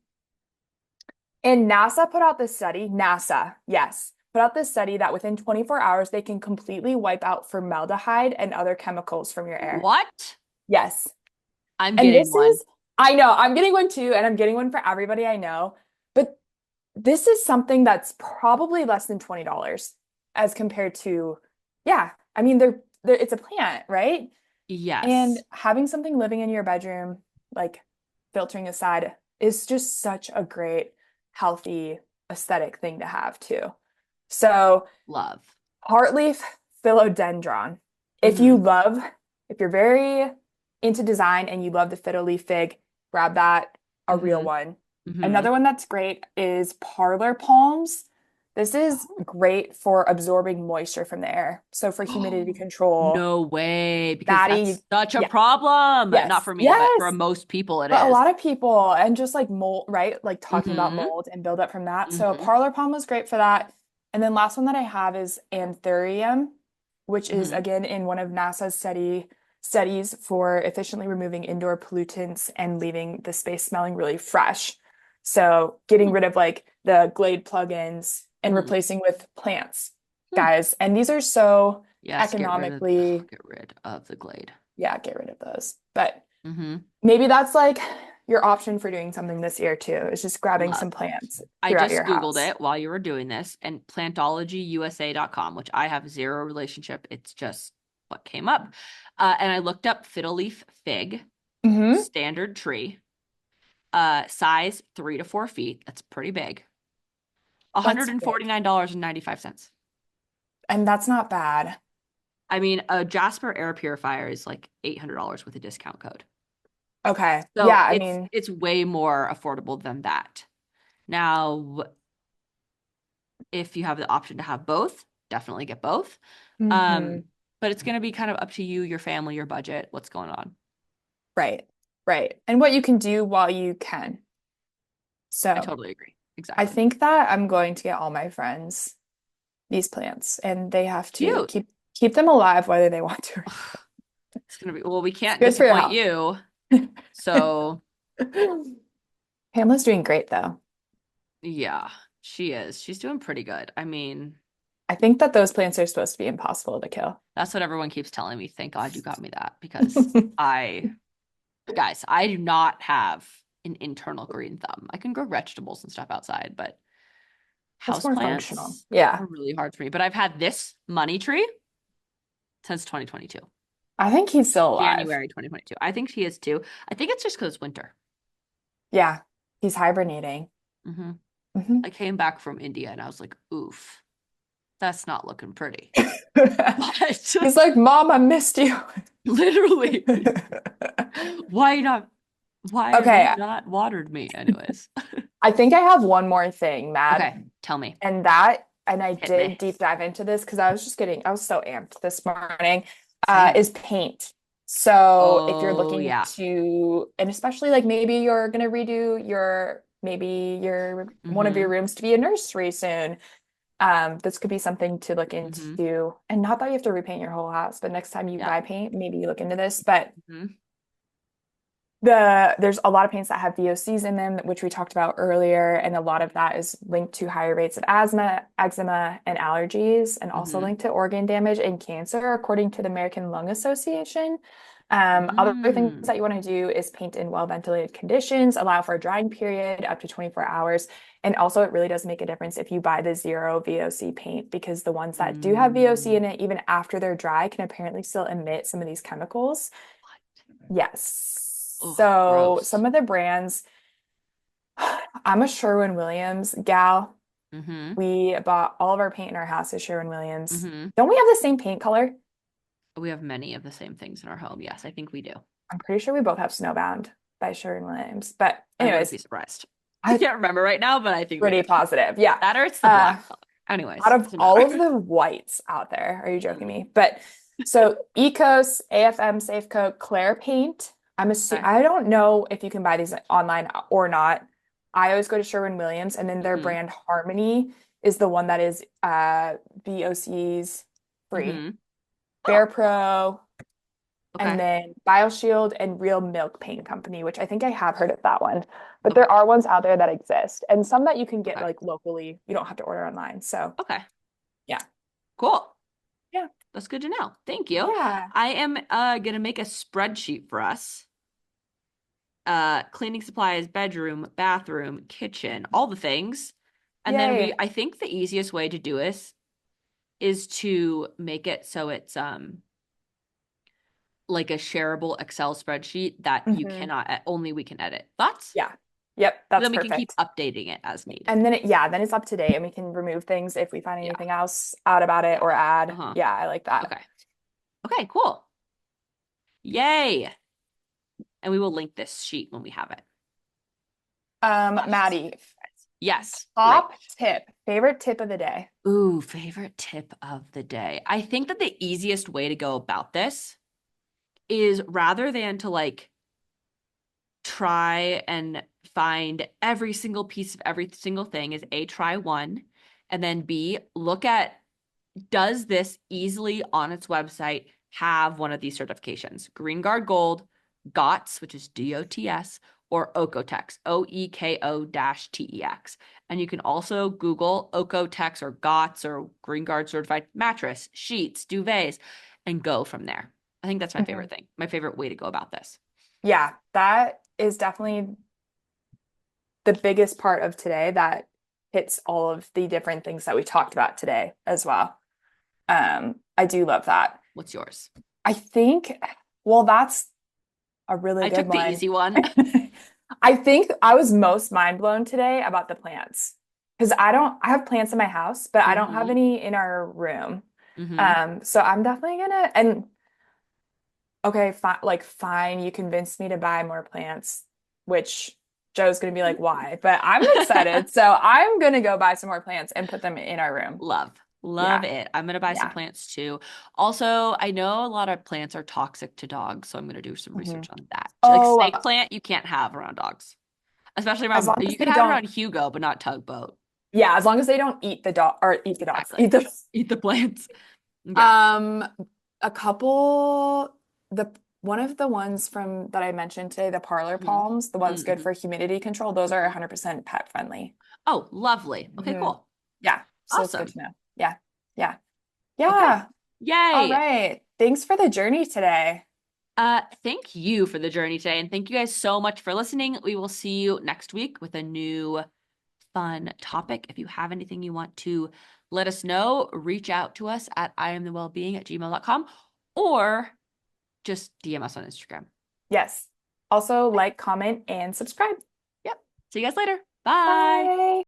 And NASA put out this study, NASA, yes, put out this study that within 24 hours, they can completely wipe out formaldehyde and other chemicals from your air. What? Yes. I'm And getting this one. is, I know, I'm getting one too, and I'm getting one for everybody I know. But this is something that's probably less than $20 as compared to, yeah, I mean, they're it's a plant, right? And Yes. having something living in your bedroom, like filtering aside, is just such a great, healthy, aesthetic thing to have too. So, Love. heartleaf philodendron. If you Mm-hmm. love, if you're very into design and you love the fiddle leaf fig, grab that, a real Mm-hmm. one. Mm-hmm. Another one that's great is parlor palms. This is great for absorbing moisture from the air. So for humidity control, No way, because Maddie, that's such a yeah, problem. Not yes, for me, but for yes. most people it But a is. lot of people, and just like mold, right? Like talking about Mm-hmm. mold and build up from that. So Mm-hmm. parlor palm was great for that. And then last one that I have is anthurium, which is Mm-hmm. again in one of NASA's studies for efficiently removing indoor pollutants and leaving the space smelling really fresh. So getting rid of like the Glade plugins and Mm-hmm. replacing with plants, Hmm. guys. And these are so Yes, economically, get rid of the Glade. yeah, get rid of those. But Mm-hmm. maybe that's like your option for doing something this year too, is just grabbing Love. some plants I throughout just your Googled house. it while you were doing this, and plantologyusa.com, which I have zero relationship. It's just what came up. And I looked up fiddle leaf fig, Hmm. standard tree, size 3 to 4 feet. That's pretty big. That's big. $149.95. And that's not bad. I mean, a Jasper air purifier is like $800 with a discount code. Okay. So Yeah, I it's mean, it's way more affordable than that. Now, if you have the option to have both, definitely get both. Um, hmm. but it's going to be kind of up to you, your family, your budget, what's going on. Right. Right. And what you can do while you can. I So totally agree. I Exactly. think that I'm going to get all my friends these plants and they have to Cute. keep them alive whether they want to. It's going to be, well, we It's can't good for your disappoint health. you. So, Pamela's doing great though. yeah, she is. She's doing pretty good. I mean, I think that those plants are supposed to be impossible to kill. that's what everyone keeps telling me. Thank God you got me that because I, guys, I do not have an internal green thumb. I can grow vegetables and stuff outside, but It's more functional. houseplants Yeah. are really hard for me. But I've had this money tree since 2022, I think he's still alive. January 2022. I think he is too. I think it's just because it's winter. Yeah. He's hibernating. Hmm. Hmm. I came back from India and I was like, oof, that's not looking pretty. But He's like, Mom, I missed you. literally, why not? Why have you Okay, not watered me? Anyways. I think I have one more thing, Mad. Okay, tell me. And I Hit me. did deep dive into this because I was so amped this morning, Same. is paint. So if you're Oh, looking yeah. to, and especially like maybe you're gonna redo maybe your one of your Mm-hmm. rooms to be a nursery soon. This could be something to look Mm-hmm. into. And not that you have to repaint your whole house, but next time you Yeah. buy paint, maybe you look into this. But Mm-hmm. there's a lot of paints that have VOCs in them, which we talked about earlier, and a lot of that is linked to higher rates of asthma, eczema, and allergies, and also Mm-hmm. linked to organ damage and cancer, according to the American Lung Association. Other things Mm. that you want to do is paint in well-ventilated conditions, allow for a drying period up to 24 hours. And also, it really does make a difference if you buy the zero VOC paint, because the ones that do have VOC Mm. in it, even after they're dry, can apparently still emit some of these chemicals. Yes. Oh, So gross. some of the brands, I'm a Sherwin-Williams gal. Mm-hmm. We bought all of our paint in our house at Sherwin-Williams. Mm-hmm. Don't we have the same paint color? We have many of the same things in our home. Yes, I think we do. I'm pretty sure we both have Snowbound by Sherwin-Williams. But I wouldn't be anyways, surprised. I I'm can't remember right now, but I think we do. pretty positive. Yeah. That or it's the Uh, black color. Anyways, out of doesn't all matter. of the whites out there, are you joking me? But so Ecos, AFM, Safe Coat, Claire paint. Okay. I don't know if you can buy these online or not. I always go to Sherwin-Williams, and then their Mm-hmm. brand Harmony is the one that is VOCs free. Mm-hmm. Bear Oh, Pro. and Okay. then BioShield and Real Milk Pain Company, which I think I have heard of that one. But Okay. there are ones out there that exist and some that you can get Okay. like locally. You don't have to order online. So Okay. yeah. Cool. Yeah. That's good to know. Thank you. Yeah. I am gonna make a spreadsheet for us. Cleaning supplies, bedroom, bathroom, kitchen, all the things. And then Yay. I think the easiest way to do this is to make it so it's like a shareable Excel spreadsheet that you Hmm. cannot, only we can edit. Thoughts? Yeah. Yep, So that's then we can keep perfect. updating it as And needed. then then it's up to date and we can remove things if we find Yeah. anything else out about it Yeah. or add. Uh-huh. Yeah, I like that. Okay. Okay, cool. Yay. And we will link this sheet when we have it. Yes. Maddie, Yes. Great. top tip, favorite tip of the day. Ooh, favorite tip of the day. I think that the easiest way to go about this is rather than to like try and find every single piece of every single thing, is A, try one, and then B, look at, does this easily on its website have one of these certifications? Green Guard Gold, GOTS, which is DOTS, or Okotex, OEKO-TEX. And you can also Google Okotex or GOTS or Green Guard certified mattress, sheets, duvets, and go from there. I think that's my Mhm. favorite thing, my favorite way to go about this. Yeah, that is definitely the biggest part of today that hits all of the different things that we talked about today as well. I do love that. What's yours? I think, well, that's a really I good took the one. easy one. I think I was most mind blown today about the plants because I have plants in my house, but I don't have Mm-hmm. any in our room. Mm-hmm. So I'm definitely gonna, and okay, fine, you convinced me to buy more plants, which Joe's gonna be like, why? But I'm excited. So I'm gonna go buy some more plants and put them in our room. Love. Love Yeah. it. I'm gonna buy some Yeah. plants too. Also, I know a lot of plants are toxic to dogs, so I'm gonna do some Mhm. research on that. Like Oh, snake plant, you can't have around dogs. Especially as around, long as you can they have it don't, around Hugo, but not Tugboat. yeah, as long as they don't eat the dog or eat the dogs, Exactly. eat the Eat the plants. Yeah. Um, a couple, the one of the ones from that I mentioned today, the parlor Mm-hmm. palms, the ones good Mm-hmm. for humidity control, those are Mm-hmm. 100% pet friendly. Oh, lovely. Okay, Hmm. cool. Yeah, so it's good Awesome. to know. Yeah. Yeah. Okay. Yeah. All Yay. right. Thanks for the journey today. Thank you for the journey today, and thank you guys so much for listening. We will see you next week with a new fun topic. If you have anything you want to let us know, reach out to us at iamthewellbeing@gmail.com or just DM us on Instagram. Yes. Also, like, comment, and subscribe. Yep. See you guys later. Bye. Bye.